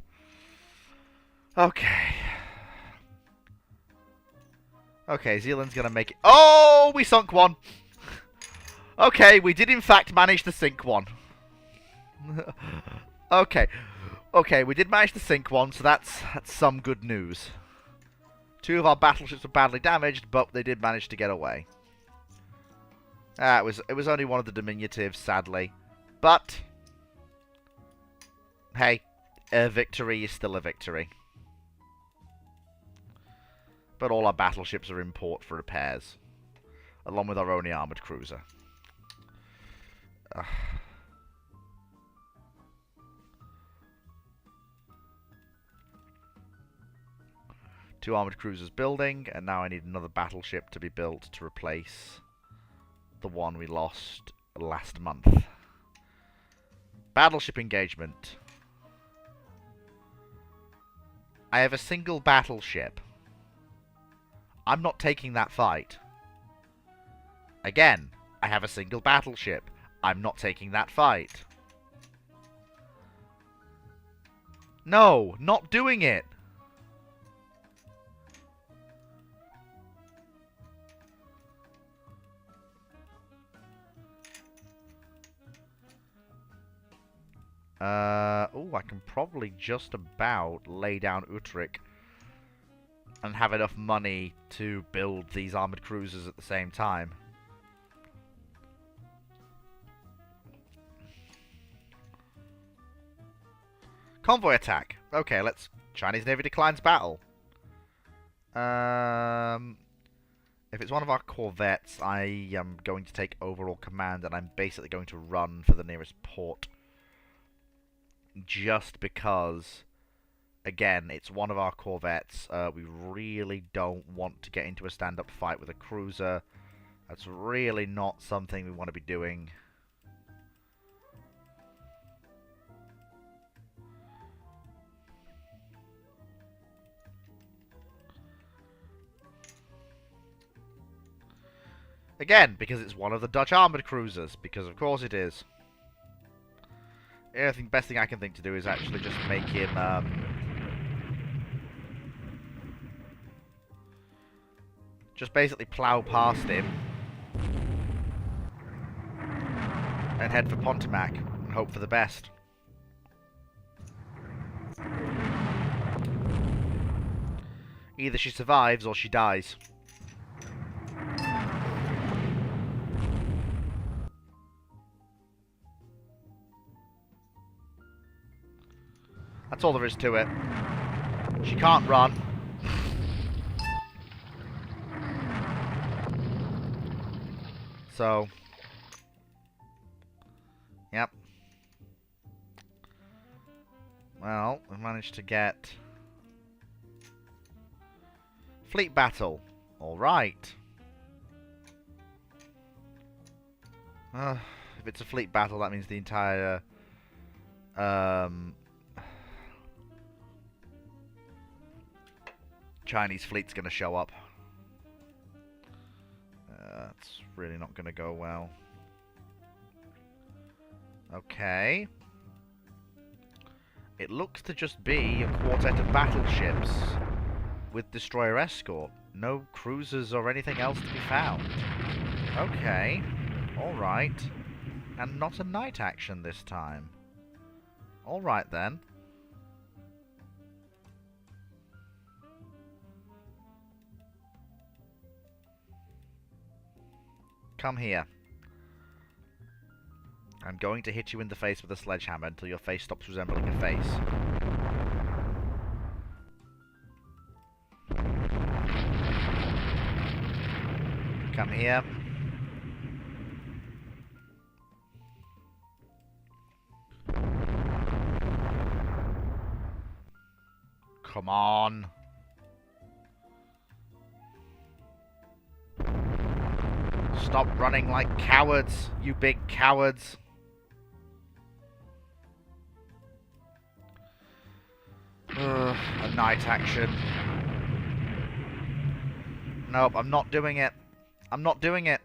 Okay. Okay, Zealand's gonna make it. Oh, we sunk one. Okay, we did in fact manage to sink one. Okay. Okay, we did manage to sink one, so that's some good news. 2 of our battleships were badly damaged, but they did manage to get away. It was only one of the diminutives, sadly. But hey, a victory is still a victory. But all our battleships are in port for repairs, along with our only armoured cruiser. Ugh. Two armoured cruisers building, and now I need another battleship to be built to replace the one we lost last month. Battleship engagement. I have a single battleship. I'm not taking that fight. Again, I have a single battleship. I'm not taking that fight. No, not doing it. Oh, I can probably just about lay down Utrecht and have enough money to build these armoured cruisers at the same time. Convoy attack. Okay, let's... Chinese Navy declines battle. If it's one of our corvettes, I am going to take overall command, and I'm basically going to run for the nearest port. Just because, again, it's one of our corvettes. We really don't want to get into a stand-up fight with a cruiser. That's really not something we want to be doing. Again, because it's one of the Dutch armoured cruisers. Because of course it is. I think best thing I can think to do is actually just make him just basically plough past him and head for Pontomac and hope for the best. Either she survives or she dies. That's all there is to it. She can't run. So, yep. Well, we managed to get fleet battle. All right. If it's a fleet battle, that means the entire Chinese fleet's going to show up. That's really not going to go well. Okay. It looks to just be a quartet of battleships with destroyer escort. No cruisers or anything else to be found. Okay. Alright. And not a night action this time. Alright then. Come here. I'm going to hit you in the face with a sledgehammer until your face stops resembling a face. Come here. Come on. Stop running like cowards, you big cowards. A night action. Nope, I'm not doing it. I'm not doing it.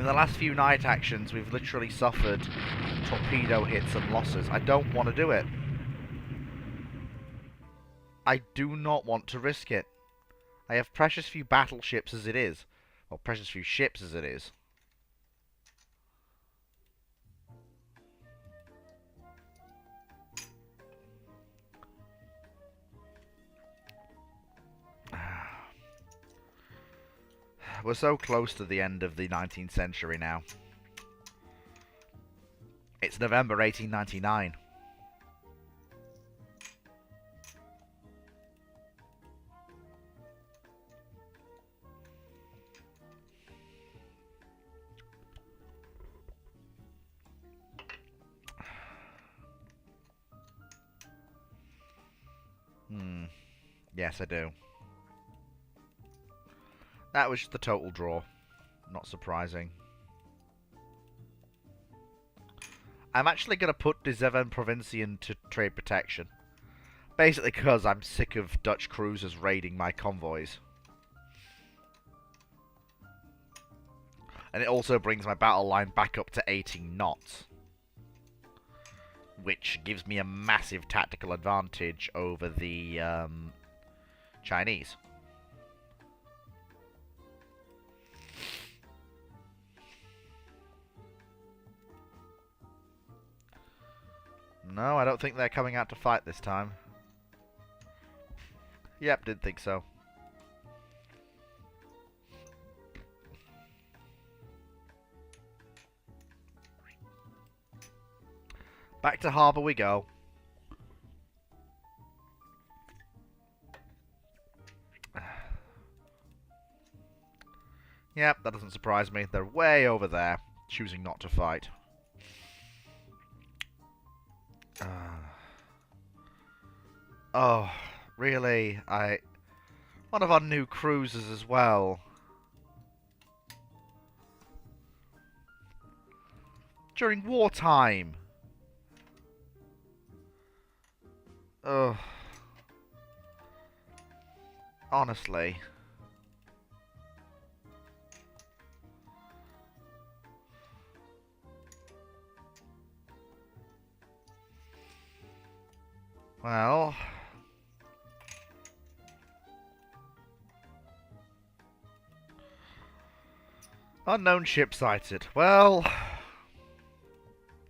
the last few night actions, we've literally suffered torpedo hits and losses. I don't want to do it. I do not want to risk it. I have precious few battleships as it is. Or precious few ships as it is. We're so close to the end of the 19th century now. It's November 1899. Yes, I do. That was just the total draw. Not surprising. I'm actually going to put the Zeven Provinciën to trade protection. Basically because I'm sick of Dutch cruisers raiding my convoys. And it also brings my battle line back up to 18 knots. Which gives me a massive tactical advantage over the Chinese. No, I don't think they're coming out to fight this time. Yep, didn't think so. Back to harbour we go. Yep, that doesn't surprise me. They're way over there, choosing not to fight. Oh, really? One of our new cruisers as well. During wartime. Ugh. Honestly. Well. Unknown ship sighted. Well.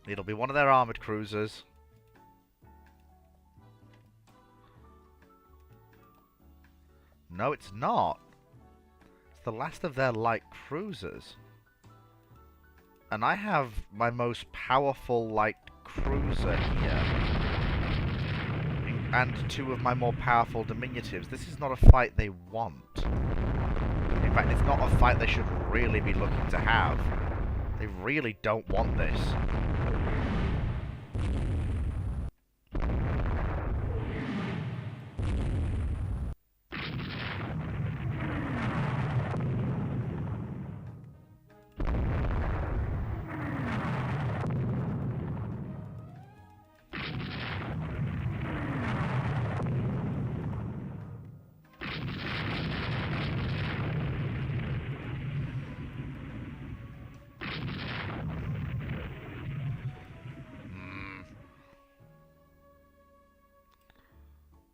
It'll be one of their armoured cruisers. No, it's not. It's the last of their light cruisers. And I have my most powerful light cruiser here. And two of my more powerful diminutives. This is not a fight they want. In fact, it's not a fight they should really be looking to have. They really don't want this.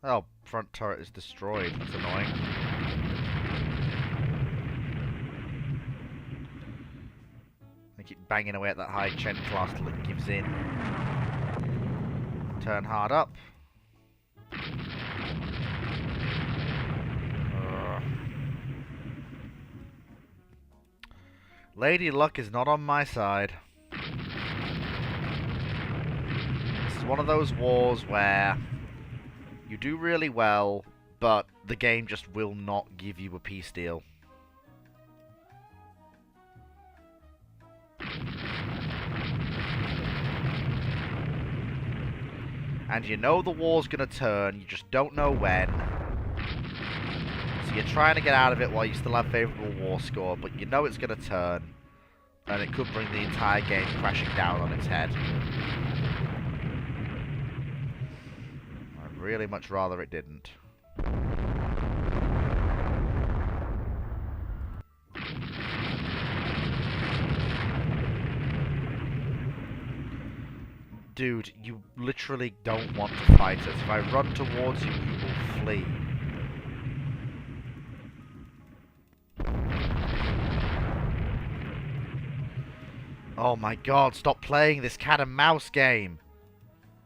Oh, front turret is destroyed. That's annoying. They keep banging away at that high Chen class till it gives in. Turn hard up. Lady Luck is not on my side. This is one of those wars where you do really well, but the game just will not give you a peace deal. And you know the war's gonna turn, you just don't know when. So you're trying to get out of it while you still have favourable war score, but you know it's gonna turn. And it could bring the entire game crashing down on its head. I'd really much rather it didn't. Dude, you literally don't want to fight us. If I run towards you, you will flee. Oh my god, stop playing this cat and mouse game.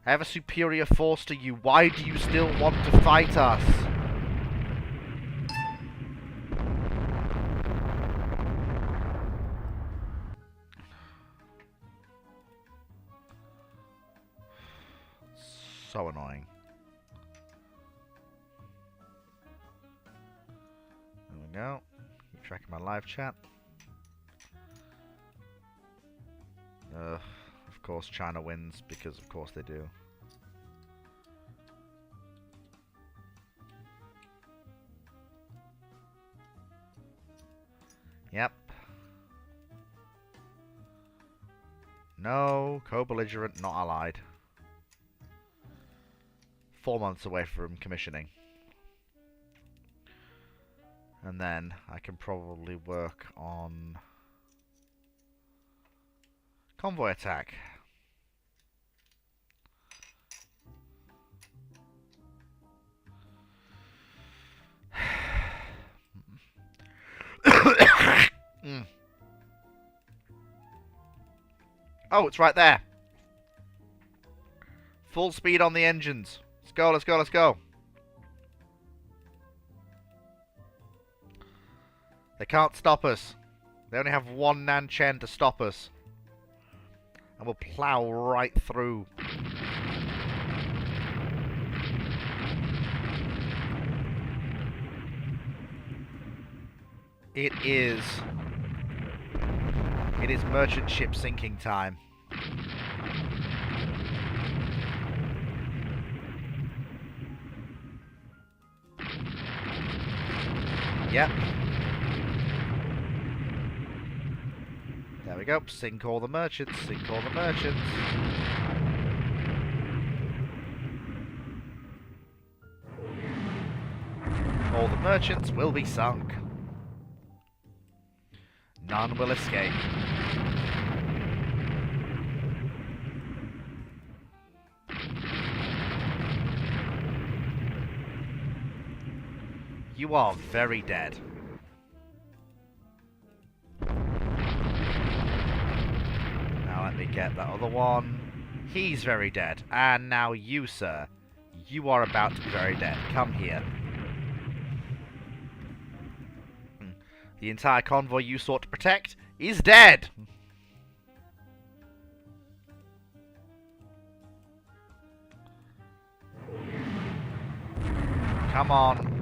I have a superior force to you. Why do you still want to fight us? So annoying. There we go. Keep track of my live chat. Of course China wins, because of course they do. Yep. No, co-belligerent, not allied. 4 months away from commissioning. And then I can probably work on convoy attack. Oh, it's right there. Full speed on the engines. Let's go, let's go, let's go. They can't stop us. They only have one Nanchen to stop us. And we'll plow right through. It is merchant ship sinking time. Yep. There we go. Sink all the merchants. Sink all the merchants. All the merchants will be sunk. None will escape. You are very dead. Now let me get that other one. He's very dead. And now you, sir. You are about to be very dead. Come here. The entire convoy you sought to protect is dead! Come on.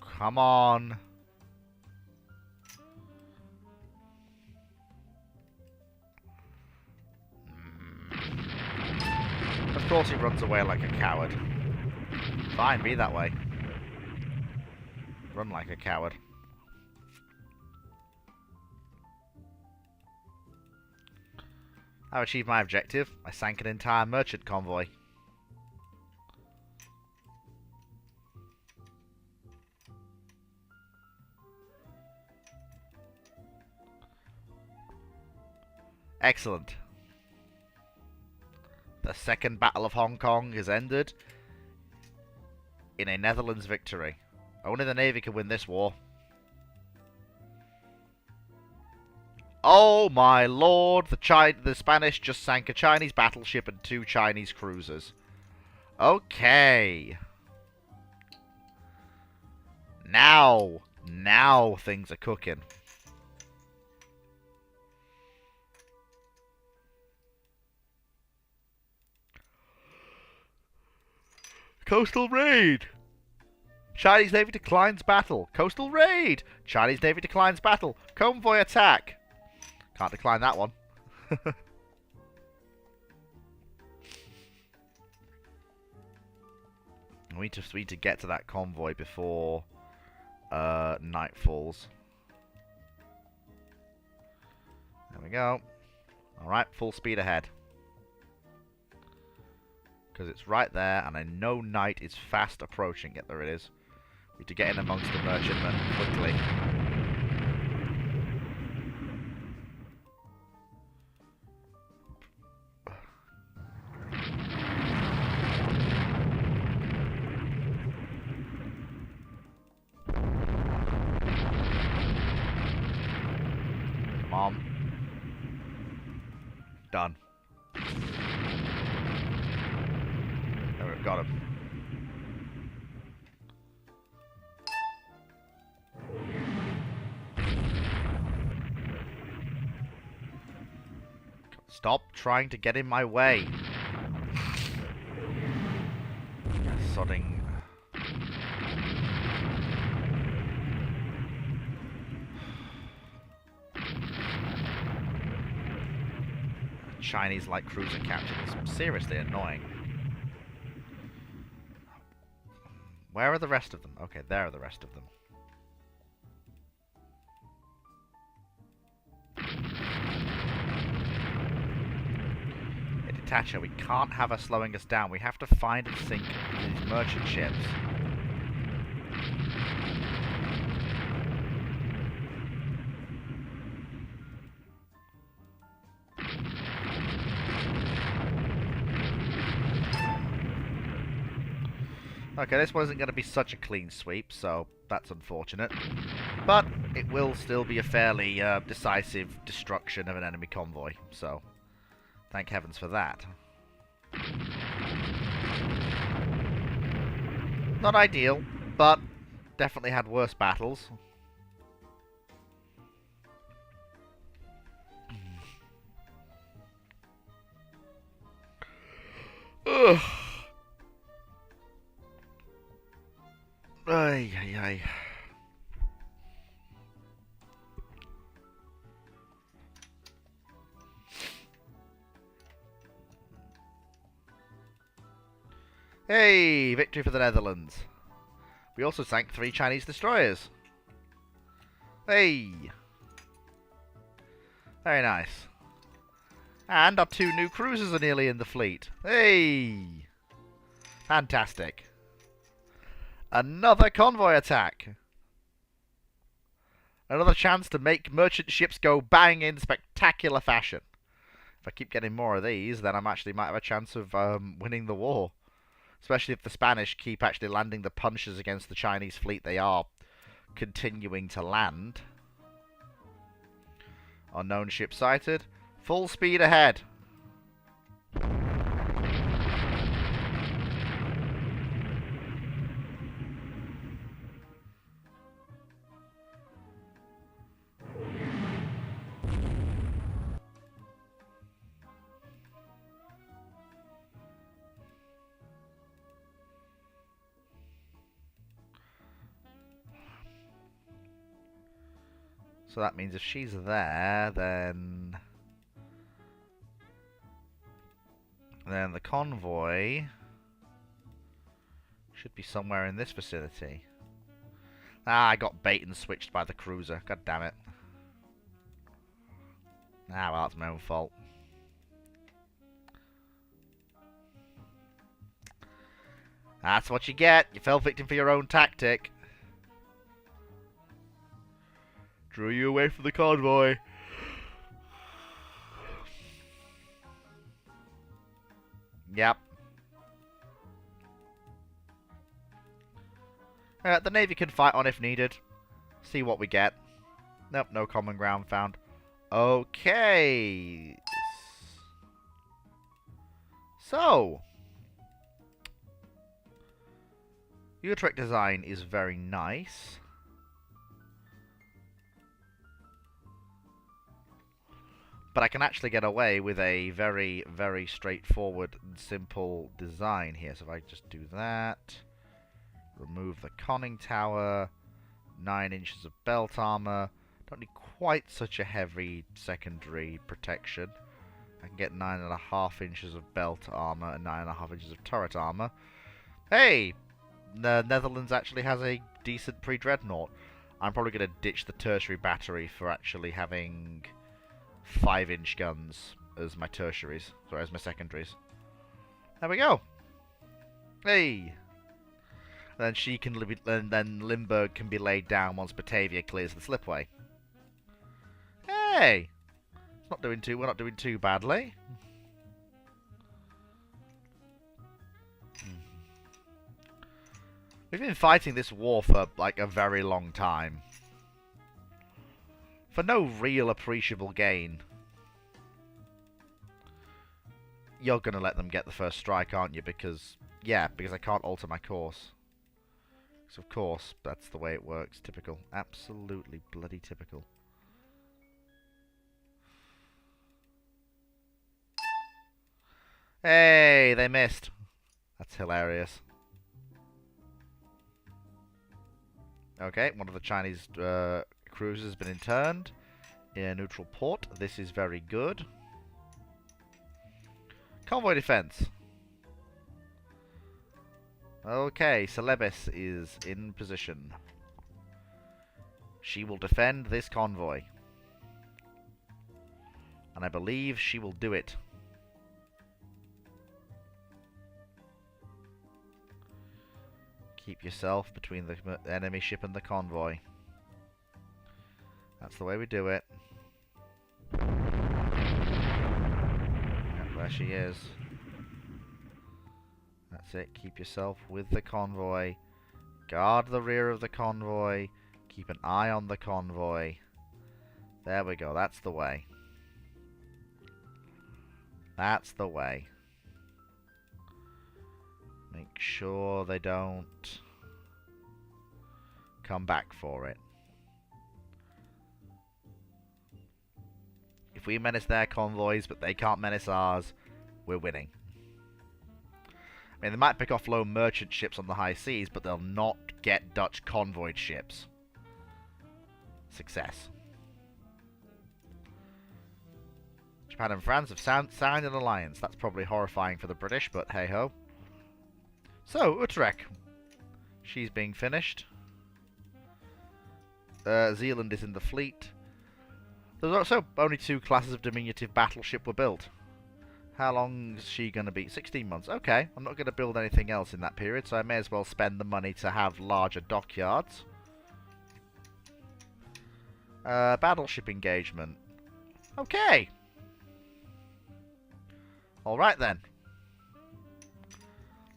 Come on. Of course he runs away like a coward. Fine, be that way. Run like a coward. I've achieved my objective. I sank an entire merchant convoy. Excellent. The Second Battle of Hong Kong is ended in a Netherlands victory. Only the Navy can win this war. Oh my lord, the Spanish just sank a Chinese battleship and 2 Chinese cruisers. Okay. Now things are cooking. Coastal raid! Chinese Navy declines battle. Coastal raid! Chinese Navy declines battle. Convoy attack! Can't decline that one. We just need to get to that convoy before night falls. There we go. Alright, full speed ahead. Because it's right there, and I know night is fast approaching. Yet there it is. We need to get in amongst the merchantmen quickly. Done. There we've got him. Stop trying to get in my way. Sodding. Chinese light cruiser captain is seriously annoying. Where are the rest of them? Okay, there are the rest of them. Itacha, we can't have her slowing us down. We have to find and sink these merchant ships. Okay, this one isn't going to be such a clean sweep, so that's unfortunate. But it will still be a fairly decisive destruction of an enemy convoy, so thank heavens for that. Not ideal, but definitely had worse battles. Ugh. Ay, ay, ay. Hey, victory for the Netherlands. We also sank 3 Chinese destroyers. Hey. Very nice. And our 2 new cruisers are nearly in the fleet. Hey. Fantastic. Another convoy attack. Another chance to make merchant ships go bang in spectacular fashion. If I keep getting more of these, then I actually might have a chance of winning the war. Especially if the Spanish keep actually landing the punches against the Chinese fleet they are continuing to land. Unknown ship sighted. Full speed ahead. So that means if she's there, then the convoy should be somewhere in this vicinity. Ah, I got bait and switched by the cruiser. God damn it. Ah, well, that's my own fault. That's what you get. You fell victim for your own tactic. Drew you away from the convoy. Yep. The Navy can fight on if needed. See what we get. Nope, no common ground found. Okay. So. Your trick design is very nice. But I can actually get away with a very, very straightforward and simple design here. So if I just do that, remove the conning tower, 9 inches of belt armor, don't need quite such a heavy secondary protection. I can get 9.5 inches of belt armor and 9.5 inches of turret armor. Hey! The Netherlands actually has a decent pre-dreadnought. I'm probably going to ditch the tertiary battery for actually having 5-inch guns as my tertiaries, sorry, as my secondaries. There we go. Hey. Then she can, and then Limburg can be laid down once Batavia clears the slipway. Hey, we're not doing too badly. We've been fighting this war for like a very long time. For no real appreciable gain. You're going to let them get the first strike, aren't you? Because, yeah, because I can't alter my course. So, of course, that's the way it works. Typical. Absolutely bloody typical. Hey, they missed. That's hilarious. Okay, one of the Chinese cruisers has been interned in a neutral port. This is very good. Convoy defense. Okay, Celebes is in position. She will defend this convoy. And I believe she will do it. Keep yourself between the enemy ship and the convoy. That's the way we do it. Yep, there she is. That's it. Keep yourself with the convoy. Guard the rear of the convoy. Keep an eye on the convoy. There we go. That's the way. That's the way. Make sure they don't come back for it. If we menace their convoys, but they can't menace ours, we're winning. I mean, they might pick off lone merchant ships on the high seas, but they'll not get Dutch convoyed ships. Success. Japan and France have signed an alliance. That's probably horrifying for the British, but hey-ho. So, Utrecht. She's being finished. Zealand is in the fleet. There's also only 2 classes of diminutive battleship were built. How long is she going to be? 16 months. Okay, I'm not going to build anything else in that period, so I may as well spend the money to have larger dockyards. Battleship engagement. Okay. Alright then.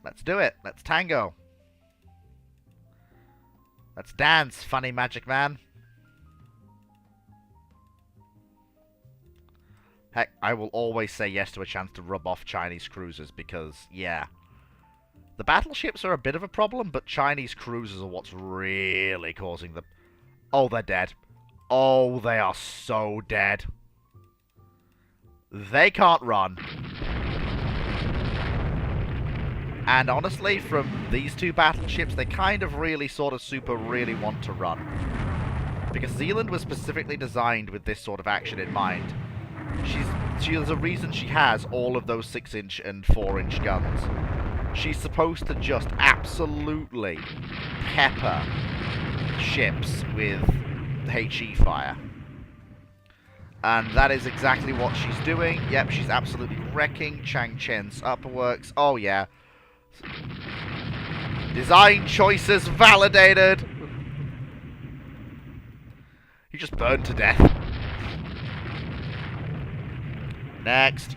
Let's do it. Let's tango. Let's dance, funny magic man. Heck, I will always say yes to a chance to rub off Chinese cruisers because, yeah. The battleships are a bit of a problem, but Chinese cruisers are what's really causing the... Oh, they're dead. Oh, they are so dead. They can't run. And honestly, from these 2 battleships, they kind of really sort of really want to run. Because Zealand was specifically designed with this sort of action in mind. There's a reason she has all of those 6-inch and 4-inch guns. She's supposed to just absolutely pepper ships with HE fire. And that is exactly what she's doing. Yep, she's absolutely wrecking Chang Chen's upper works. Oh yeah. Design choices validated! You just burned to death. Next.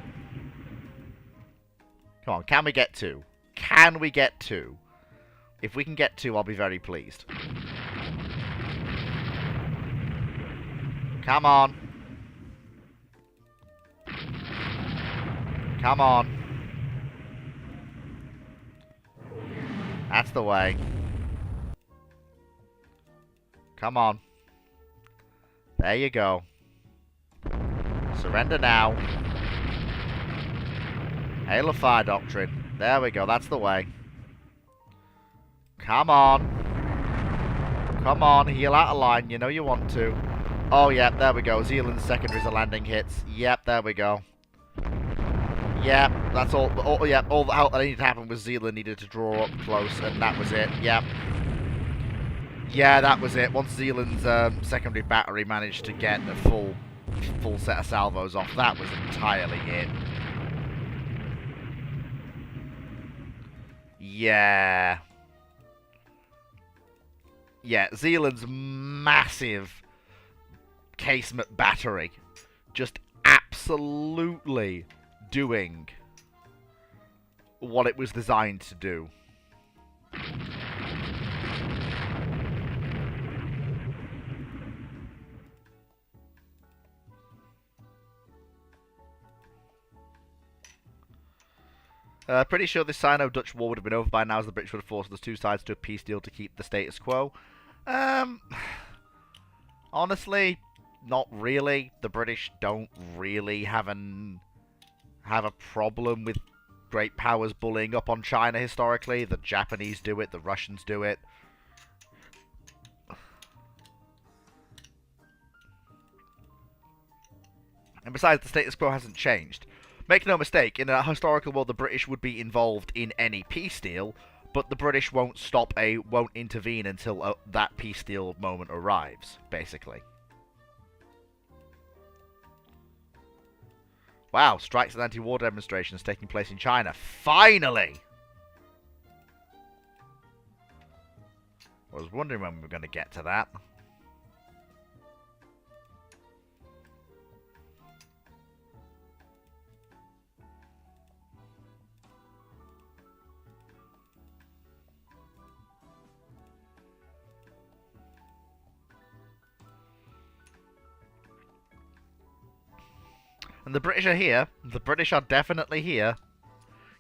Come on, can we get 2? Can we get 2? If we can get 2, I'll be very pleased. Come on. Come on. That's the way. Come on. There you go. Surrender now. Hail of Fire Doctrine. There we go, that's the way. Come on. Come on, heal out of line, you know you want to. Oh, yep, there we go. Zealand's secondaries are landing hits. Yep, there we go. Yep, that's all. Yep, all that needed to happen was Zealand needed to draw up close, and that was it. Yep. Yeah, that was it. Once Zealand's secondary battery managed to get a full set of salvos off, that was entirely it. Yeah. Yeah, Zealand's massive casement battery just absolutely doing what it was designed to do. Pretty sure this Sino-Dutch war would have been over by now as the British would have forced the two sides to a peace deal to keep the status quo. Um, honestly, not really. The British don't really have a problem with great powers bullying up on China historically. The Japanese do it, the Russians do it. And besides, the status quo hasn't changed. Make no mistake, in a historical world, the British would be involved in any peace deal, but the British won't intervene until that peace deal moment arrives, basically. Wow, strikes and anti-war demonstrations taking place in China. Finally! I was wondering when we were going to get to that. And the British are here. The British are definitely here.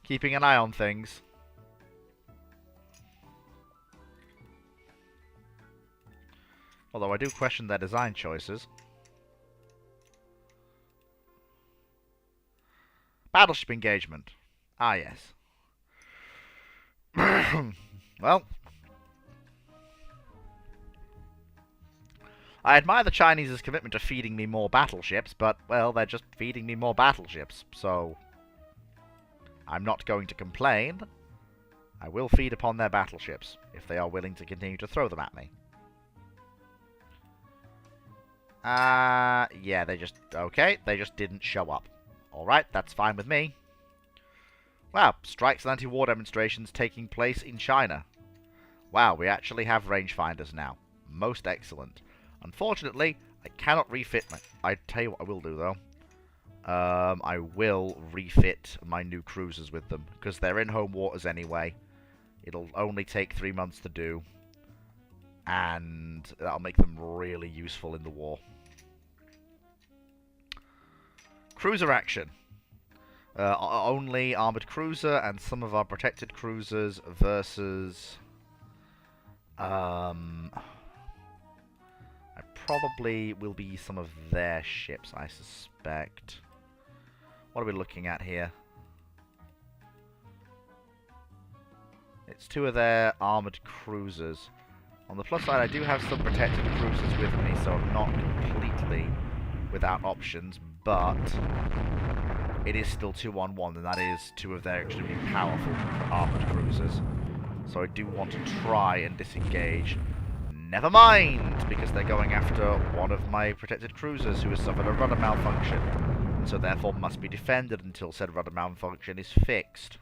Keeping an eye on things. Although I do question their design choices. Battleship engagement. Ah, yes. Well. I admire the Chinese's commitment to feeding me more battleships, but, well, they're just feeding me more battleships, so I'm not going to complain. I will feed upon their battleships, if they are willing to continue to throw them at me. Yeah, okay, they just didn't show up. Alright, that's fine with me. Wow, strikes and anti-war demonstrations taking place in China. Wow, we actually have rangefinders now. Most excellent. Unfortunately, I cannot refit my... I tell you what I will do, though. I will refit my new cruisers with them, because they're in home waters anyway. It'll only take 3 months to do, and that'll make them really useful in the war. Cruiser action. Only armoured cruiser and some of our protected cruisers versus... probably will be some of their ships, I suspect. What are we looking at here? It's 2 of their armoured cruisers. On the plus side, I do have some protected cruisers with me, so I'm not completely without options, but it is still 2-on-1, and that is 2 of their extremely powerful armoured cruisers. So I do want to try and disengage. Never mind, because they're going after one of my protected cruisers who has suffered a rudder malfunction, and so therefore must be defended until said rudder malfunction is fixed.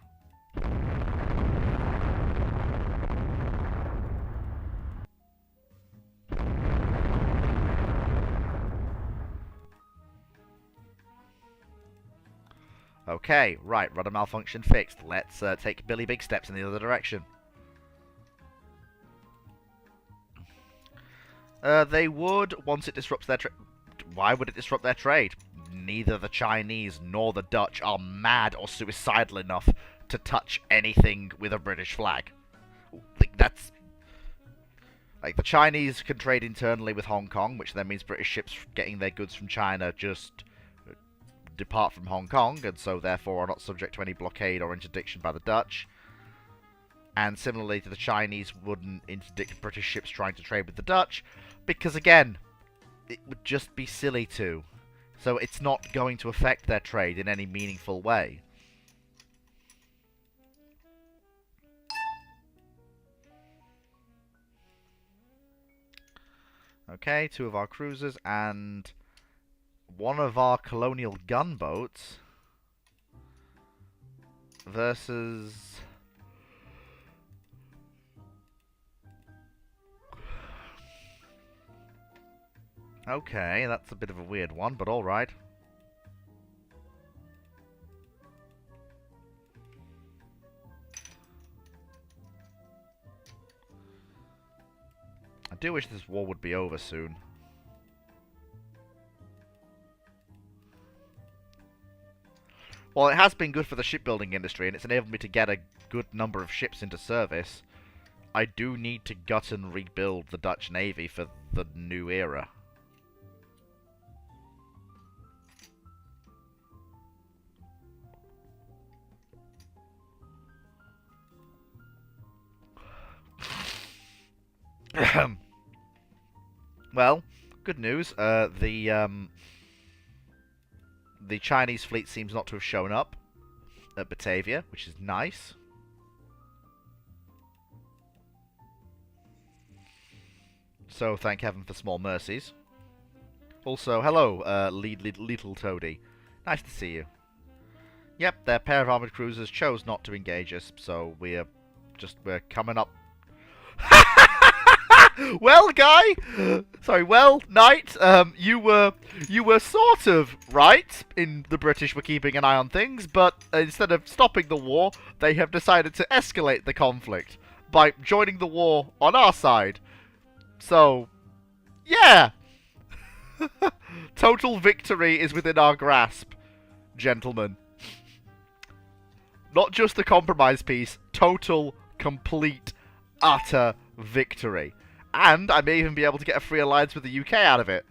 Okay, right, rudder malfunction fixed. Let's take Billy Big Steps in the other direction. They would, once it disrupts their trade. Why would it disrupt their trade? Neither the Chinese nor the Dutch are mad or suicidal enough to touch anything with a British flag. That's... Like, the Chinese can trade internally with Hong Kong, which then means British ships getting their goods from China just depart from Hong Kong, and so therefore are not subject to any blockade or interdiction by the Dutch. And similarly to the Chinese wouldn't interdict British ships trying to trade with the Dutch, because again, it would just be silly to. So it's not going to affect their trade in any meaningful way. Okay, 2 of our cruisers and 1 of our colonial gunboats versus... Okay, that's a bit of a weird one, but alright. I do wish this war would be over soon. Well, it has been good for the shipbuilding industry, and it's enabled me to get a good number of ships into service. I do need to gut and rebuild the Dutch Navy for the new era. Well, good news. The Chinese fleet seems not to have shown up at Batavia, which is nice. So thank heaven for small mercies. Also, hello, little Toady. Nice to see you. Yep, their pair of armoured cruisers chose not to engage us, so we're coming up. Well, Knight, you were sort of right in the British were keeping an eye on things, but instead of stopping the war, they have decided to escalate the conflict by joining the war on our side. So, yeah. Total victory is within our grasp, gentlemen. Not just a compromise piece, total, complete, utter victory. And I may even be able to get a free alliance with the UK out of it,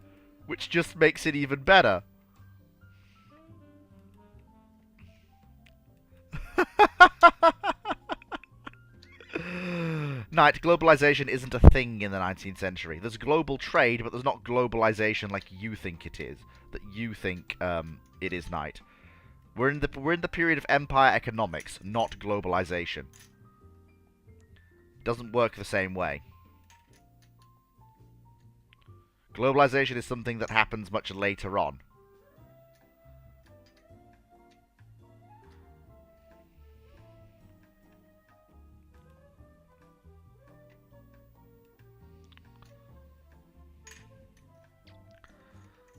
which just makes it even better. Knight, globalization isn't a thing in the 19th century. There's global trade, but there's not globalization like you think it is. That you think it is, Knight. We're in the period of empire economics, not globalization. It doesn't work the same way. Globalization is something that happens much later on.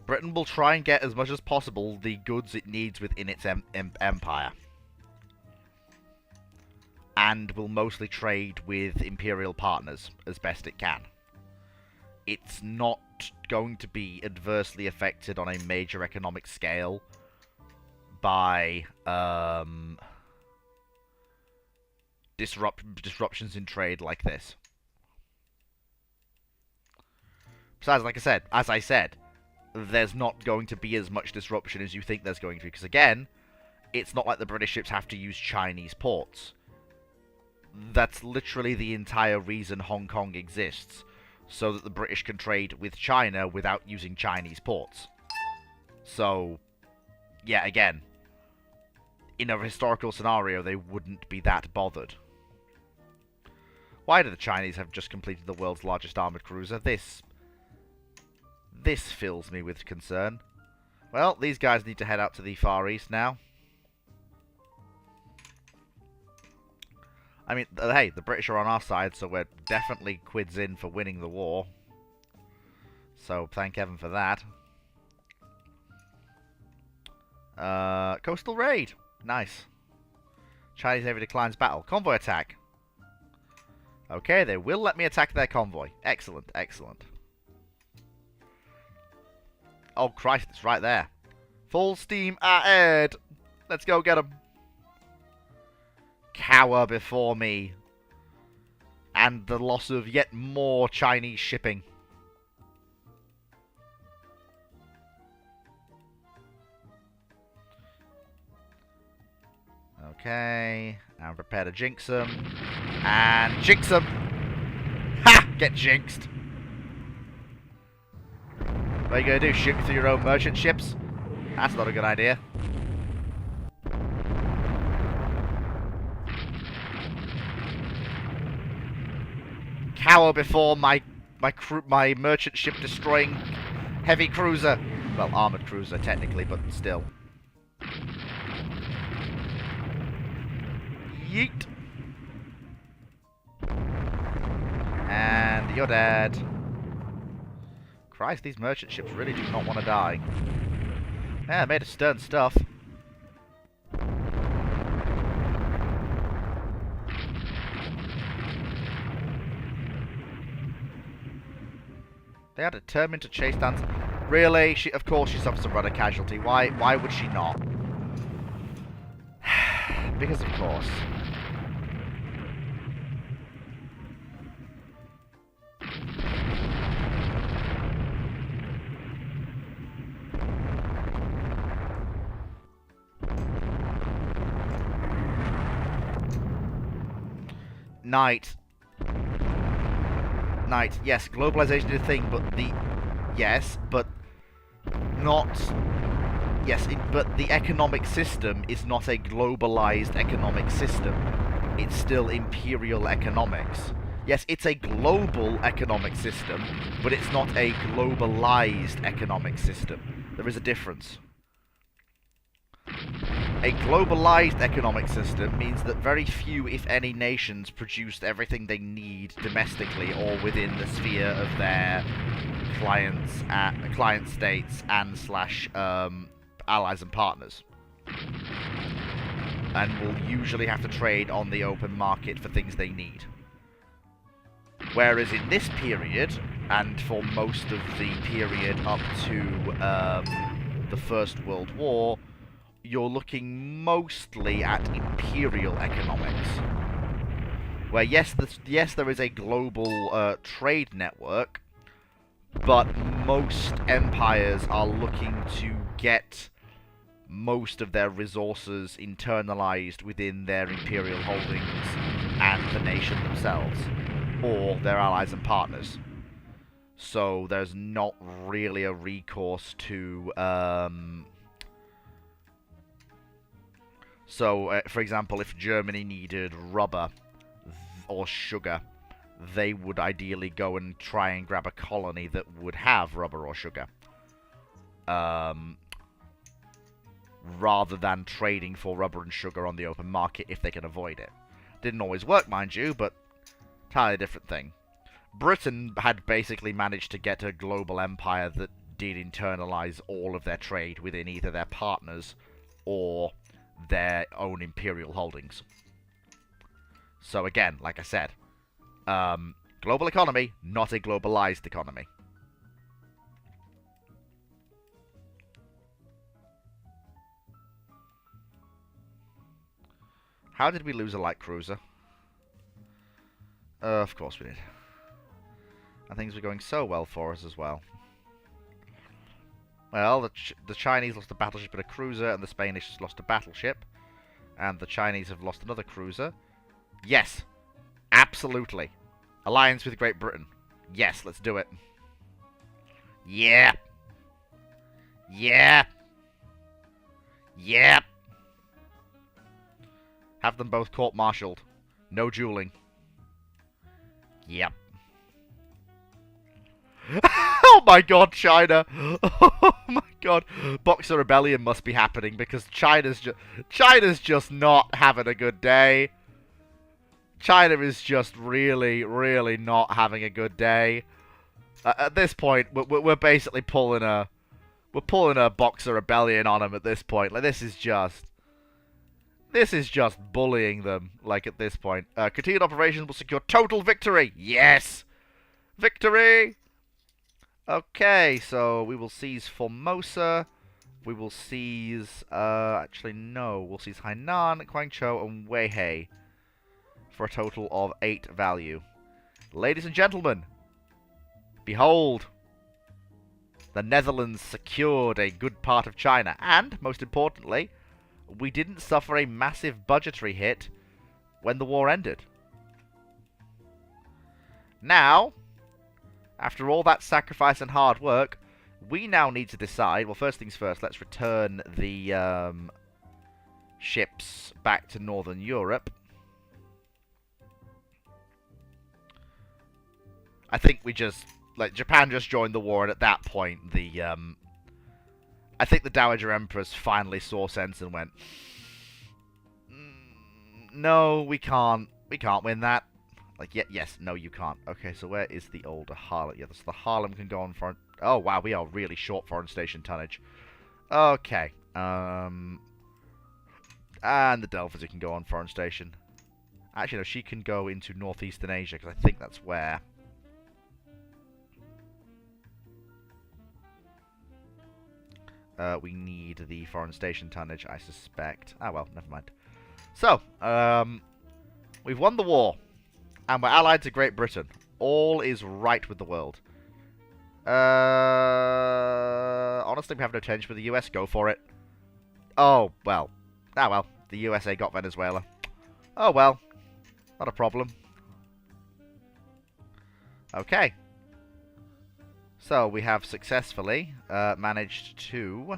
Britain will try and get as much as possible the goods it needs within its empire. And will mostly trade with imperial partners as best it can. It's not going to be adversely affected on a major economic scale by disruptions in trade like this. Besides, as I said, there's not going to be as much disruption as you think there's going to be. Because again, it's not like the British ships have to use Chinese ports. That's literally the entire reason Hong Kong exists. So that the British can trade with China without using Chinese ports. So, yeah, again, in a historical scenario, they wouldn't be that bothered. Why do the Chinese have just completed the world's largest armoured cruiser? This fills me with concern. Well, these guys need to head out to the Far East now. I mean, hey, the British are on our side, so we're definitely quids in for winning the war. So, thank heaven for that. Coastal raid. Nice. Chinese Navy declines battle. Convoy attack. Okay, they will let me attack their convoy. Excellent, excellent. Oh, Christ, it's right there. Full steam ahead. Let's go get them. Cower before me. And the loss of yet more Chinese shipping. Okay. And prepare to jinx them. And jinx them. Ha! Get jinxed. What are you going to do? Shoot through your own merchant ships? That's not a good idea. Cower before my merchant ship destroying heavy cruiser. Well, armored cruiser technically, but still. Yeet. And you're dead. Christ, these merchant ships really do not want to die. Yeah, made of stern stuff. They are determined to chase down... Really? Of course she suffers a rudder casualty. Why would she not? Because of course. Knight. Knight, yes, globalization is a thing, but the... Yes, but not... Yes, but the economic system is not a globalized economic system. It's still imperial economics. Yes, it's a global economic system, but it's not a globalized economic system. There is a difference. A globalized economic system means that very few, if any, nations produced everything they need domestically or within the sphere of their client states and slash allies and partners, and will usually have to trade on the open market for things they need. Whereas in this period, and for most of the period up to the First World War, you're looking mostly at imperial economics. Where yes, there is a global trade network, but most empires are looking to get most of their resources internalized within their imperial holdings and the nation themselves, or their allies and partners. So there's not really a recourse to... for example, if Germany needed rubber or sugar, they would ideally go and try and grab a colony that would have rubber or sugar. Rather than trading for rubber and sugar on the open market if they can avoid it. Didn't always work, mind you, but entirely different thing. Britain had basically managed to get a global empire that did internalize all of their trade within either their partners or their own imperial holdings. So again, like I said, global economy, not a globalized economy. How did we lose a light cruiser? Of course we did. And things were going so well for us as well. Well, the Chinese lost a battleship and a cruiser, and the Spanish lost a battleship. And the Chinese have lost another cruiser. Yes! Absolutely! Alliance with Great Britain. Yes, let's do it. Yeah! Yeah! Yeah! Have them both court-martialed. No dueling. Yep. Oh my god, China! Oh my god. Boxer Rebellion must be happening because China's just not having a good day. China is just really, really not having a good day. At this point, we're basically pulling a Boxer Rebellion on them at this point. Like, this is just bullying them, like, at this point. Continued operations will secure total victory! Yes! Victory! Okay, so we will seize Formosa. We will seize... actually, no. We'll seize Hainan, Guangzhou, and Weihai. For a total of 8 value. Ladies and gentlemen, behold! The Netherlands secured a good part of China. And, most importantly, we didn't suffer a massive budgetary hit when the war ended. Now, after all that sacrifice and hard work, we now need to decide... Well, first things first, let's return the ships back to Northern Europe. I think we just... Like, Japan just joined the war, and at that point, the... I think the Dowager Empress finally saw sense and went, no, we can't. We can't win that. Like, yes, no, you can't. Okay, so where is the older Harlem? Yeah, so the Harlem can go on foreign... Oh, wow, we are really short foreign station tonnage. Okay. And the Delphi can go on foreign station. Actually, no, she can go into northeastern Asia, because I think that's where... we need the foreign station tonnage, I suspect. Ah, well, never mind. So, we've won the war, and we're allied to Great Britain. All is right with the world. Honestly, we have no tension with the US. Go for it. Oh, well. Ah, well. The USA got Venezuela. Oh, well. Not a problem. Okay. So, we have successfully managed to...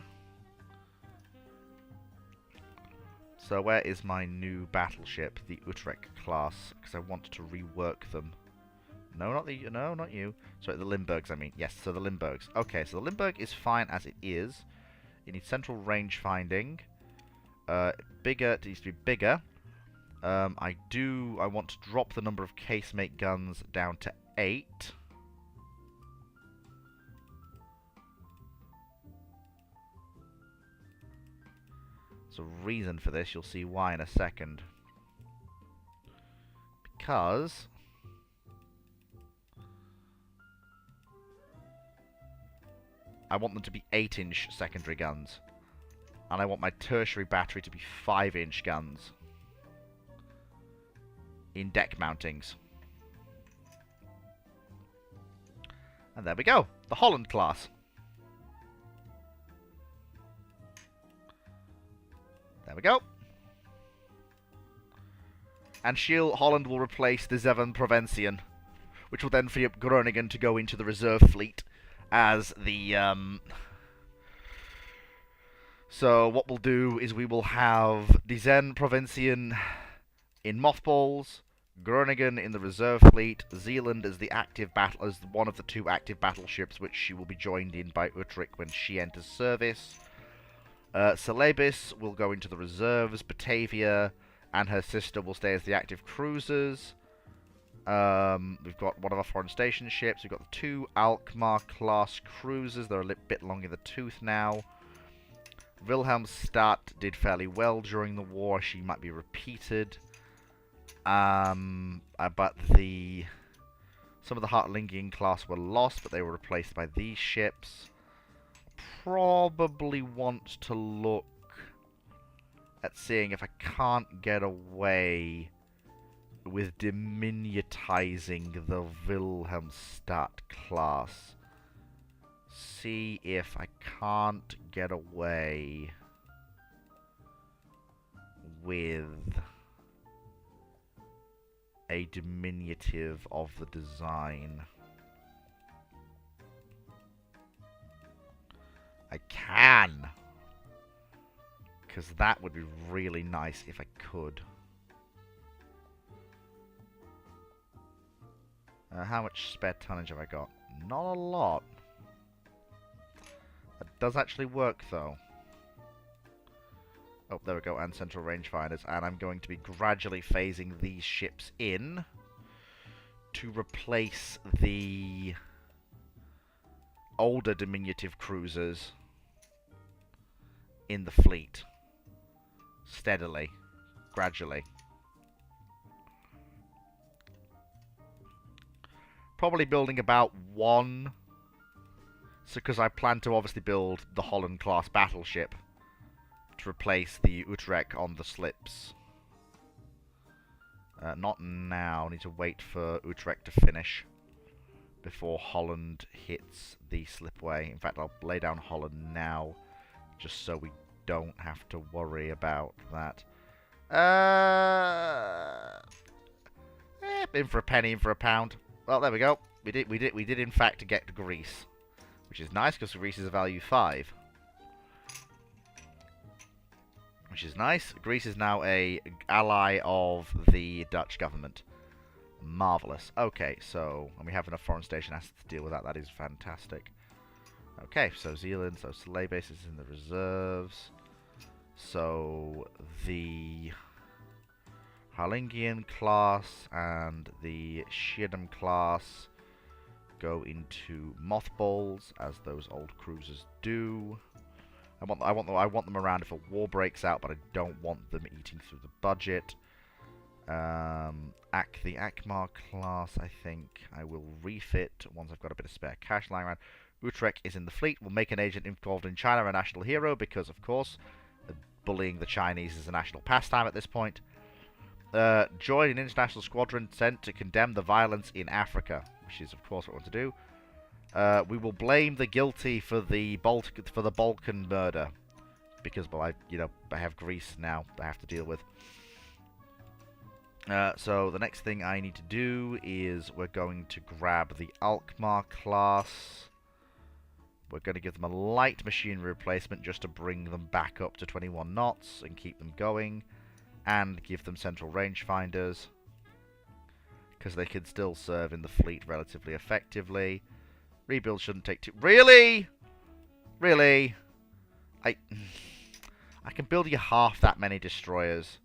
So, where is my new battleship? The Utrecht class. Because I want to rework them. No, not you. Sorry, the Limburgs, I mean. Yes, so the Limburgs. Okay, so the Limburg is fine as it is. It needs central range finding. Bigger, it needs to be bigger. I want to drop the number of casemate guns down to 8. There's a reason for this, you'll see why in a second. Because... I want them to be 8-inch secondary guns. And I want my tertiary battery to be 5-inch guns. In deck mountings. And there we go. The Holland class. There we go. And Holland will replace the Zeven Provinciën, which will then free up Groningen to go into the reserve fleet as the... So what we'll do is we will have the Zen Provinciën in mothballs, Groningen in the reserve fleet, Zeeland as the active battle as one of the 2 active battleships, which she will be joined in by Utrecht when she enters service. Celebes will go into the reserves, Batavia and her sister will stay as the active cruisers. We've got one of our foreign station ships. We've got the 2 Alkmaar-class cruisers. They're a bit long in the tooth now. Wilhelmstadt did fairly well during the war. She might be repeated. But some of the Hartlingian class were lost, but they were replaced by these ships. Probably want to look at seeing if I can't get away with diminutizing the Wilhelmstadt class. See if I can't get away with a diminutive of the design. I can! Because that would be really nice if I could. How much spare tonnage have I got? Not a lot. That does actually work, though. Oh, there we go, and central rangefinders. And I'm going to be gradually phasing these ships in to replace the older diminutive cruisers in the fleet. Steadily. Gradually. Probably building about 1. So, because I plan to obviously build the Holland-class battleship to replace the Utrecht on the slips. Not now. I need to wait for Utrecht to finish before Holland hits the slipway. In fact, I'll lay down Holland now, just so we don't have to worry about that. In for a penny, in for a pound. Well, there we go. We did in fact get Greece, which is nice because Greece is a value 5. Which is nice. Greece is now a ally of the Dutch government. Marvellous. Okay, so... And we have enough foreign station assets to deal with that. That is fantastic. Okay, so Zealand, so Celebes is in the reserves. So the Harlingian class and the Schiedam class go into mothballs, as those old cruisers do. I want them around if a war breaks out, but I don't want them eating through the budget. The Akmar class, I think I will refit once I've got a bit of spare cash lying around. Utrecht is in the fleet. We'll make an agent involved in China a national hero because, of course, bullying the Chinese is a national pastime at this point. Join an international squadron sent to condemn the violence in Africa, which is, of course, what we want to do. We will blame the guilty for the Balkan murder, because, well, I have Greece now I have to deal with. So the next thing I need to do is we're going to grab the Alkmaar class. We're going to give them a light machinery replacement just to bring them back up to 21 knots and keep them going. And give them central rangefinders, because they can still serve in the fleet relatively effectively. Rebuild shouldn't take too... Really? Really? I can build you half that many destroyers,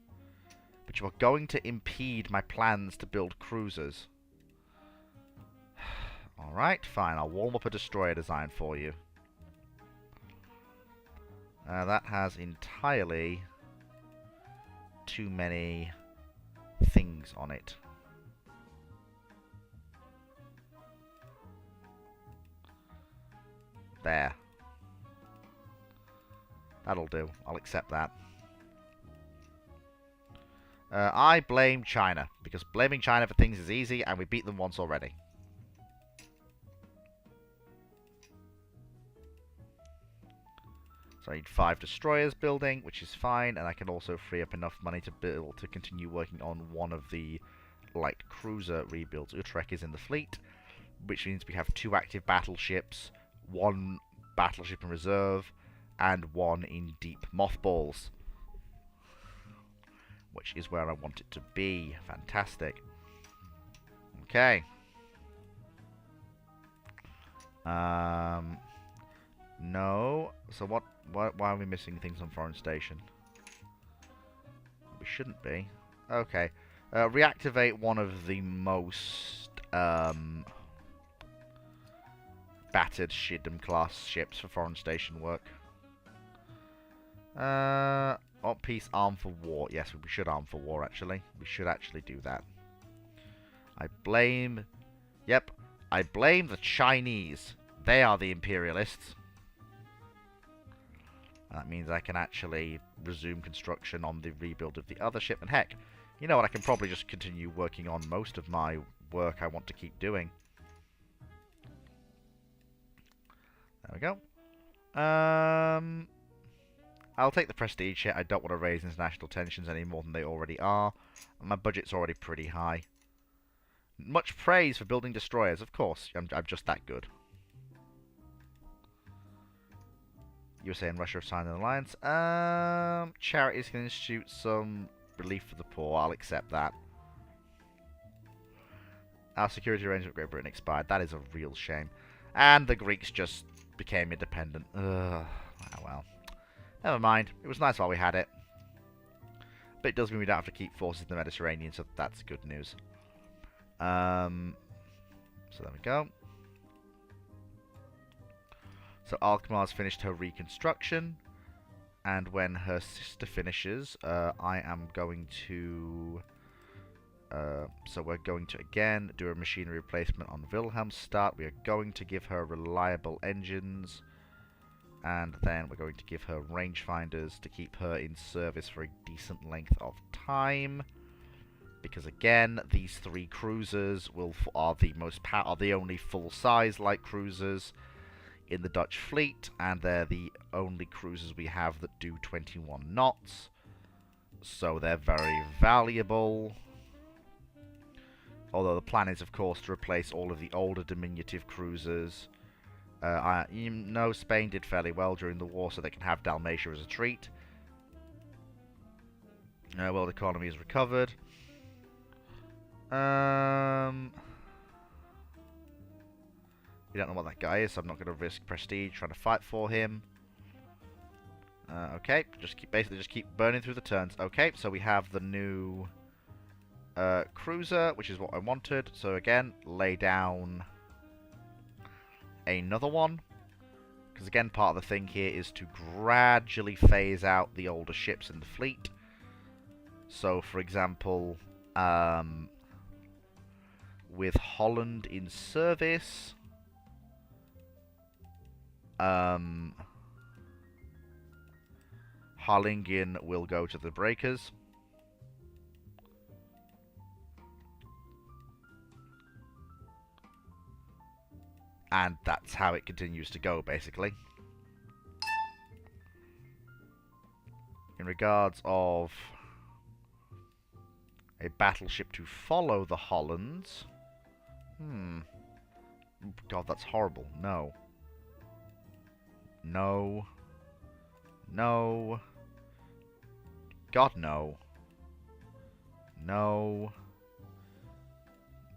but you are going to impede my plans to build cruisers. Alright, fine. I'll warm up a destroyer design for you. That has entirely too many things on it. There. That'll do. I'll accept that. I blame China, because blaming China for things is easy, and we beat them once already. So I need 5 destroyers building, which is fine, and I can also free up enough money to continue working on one of the light cruiser rebuilds. Utrecht is in the fleet, which means we have 2 active battleships, 1 battleship in reserve, and 1 in deep mothballs, which is where I want it to be. Fantastic. Okay. No. So why are we missing things on Foreign Station? We shouldn't be. Okay. Reactivate one of the most battered Shidam class ships for Foreign Station work. Peace, arm for war. Yes, we should arm for war, actually. We should actually do that. I blame the Chinese. They are the imperialists. That means I can actually resume construction on the rebuild of the other ship. And heck, you know what? I can probably just continue working on most of my work I want to keep doing. There we go. I'll take the prestige hit. I don't want to raise international tensions any more than they already are. And my budget's already pretty high. Much praise for building destroyers. Of course, I'm just that good. USA and Russia have signed an alliance. Charities can institute some relief for the poor. I'll accept that. Our security arrangement with Great Britain expired. That is a real shame. And the Greeks just became independent. Ugh. Oh, well. Never mind. It was nice while we had it. But it does mean we don't have to keep forces in the Mediterranean, so that's good news. So there we go. So Alkmaar's finished her reconstruction, and when her sister finishes, I am going to... so we're going to, again, do a machinery replacement on Wilhelmstadt. We are going to give her reliable engines, and then we're going to give her rangefinders to keep her in service for a decent length of time. Because, again, these 3 cruisers are the only full-size light cruisers in the Dutch fleet, and they're the only cruisers we have that do 21 knots. So they're very valuable. Although the plan is, of course, to replace all of the older diminutive cruisers. You know, Spain did fairly well during the war, so they can have Dalmatia as a treat. World economy is recovered. We don't know what that guy is, so I'm not going to risk prestige trying to fight for him. Okay, basically just keep burning through the turns. Okay, so we have the new cruiser, which is what I wanted. So again, lay down another one. Because again, part of the thing here is to gradually phase out the older ships in the fleet. So, for example, with Holland in service... Harlingen will go to the breakers. And that's how it continues to go, basically. In regards of a battleship to follow the Hollands... God, that's horrible. No. No. No. God, no. No.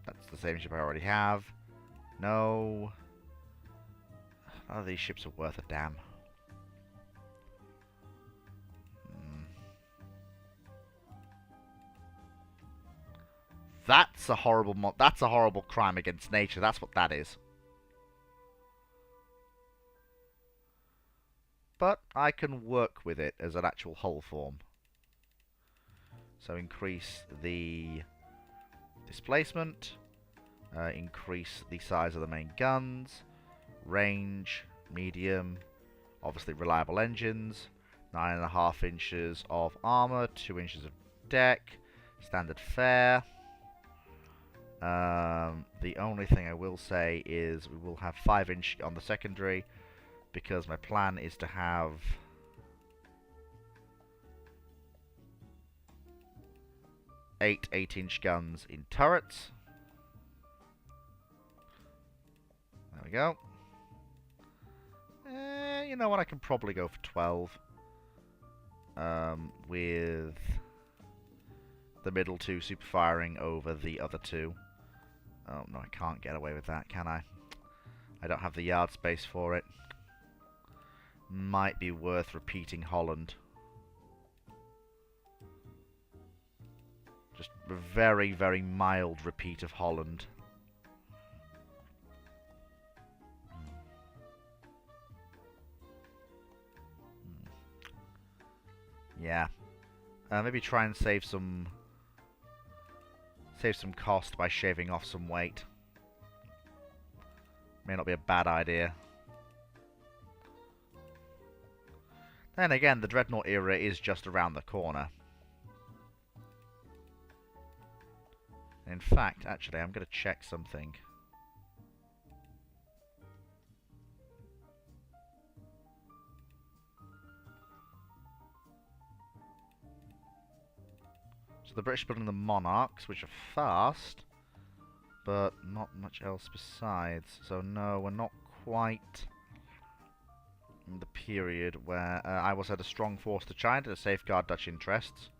That's the same ship I already have. No. None of these ships are worth a damn. That's a horrible crime against nature. That's what that is. But I can work with it as an actual hull form. So increase the displacement, increase the size of the main guns, range, medium, obviously reliable engines, 9.5 inches of armor, 2 inches of deck, standard fare. The only thing I will say is we will have 5-inch on the secondary, because my plan is to have eight 8-inch guns in turrets. There we go. You know what? I can probably go for 12. With the middle 2 super firing over the other 2. Oh, no, I can't get away with that, can I? I don't have the yard space for it. Might be worth repeating Holland. Just a very, very mild repeat of Holland. Yeah. Maybe try and save some cost by shaving off some weight. May not be a bad idea. Then again, the Dreadnought era is just around the corner. In fact, actually, I'm going to check something. So the British building the Monarchs, which are fast, but not much else besides. So no, we're not quite in the period where I was at a strong force to China to safeguard Dutch interests.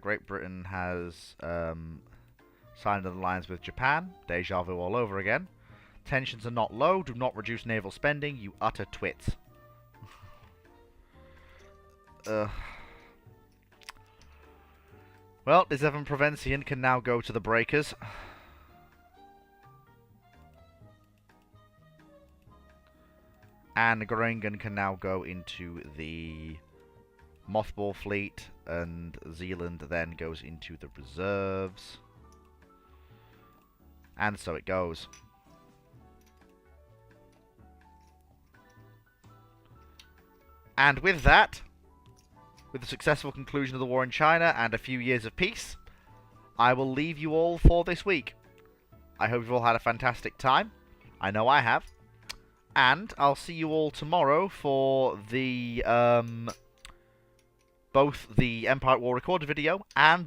Great Britain has signed an alliance with Japan. Deja vu all over again. Tensions are not low. Do not reduce naval spending, you utter twits. Well, the Devon Provincian can now go to the breakers. And Groningen can now go into the Mothball fleet, and Zealand then goes into the reserves. And so it goes. And with that, with the successful conclusion of the war in China and a few years of peace, I will leave you all for this week. I hope you've all had a fantastic time. I know I have. And I'll see you all tomorrow for the both the Empire at War recorded video and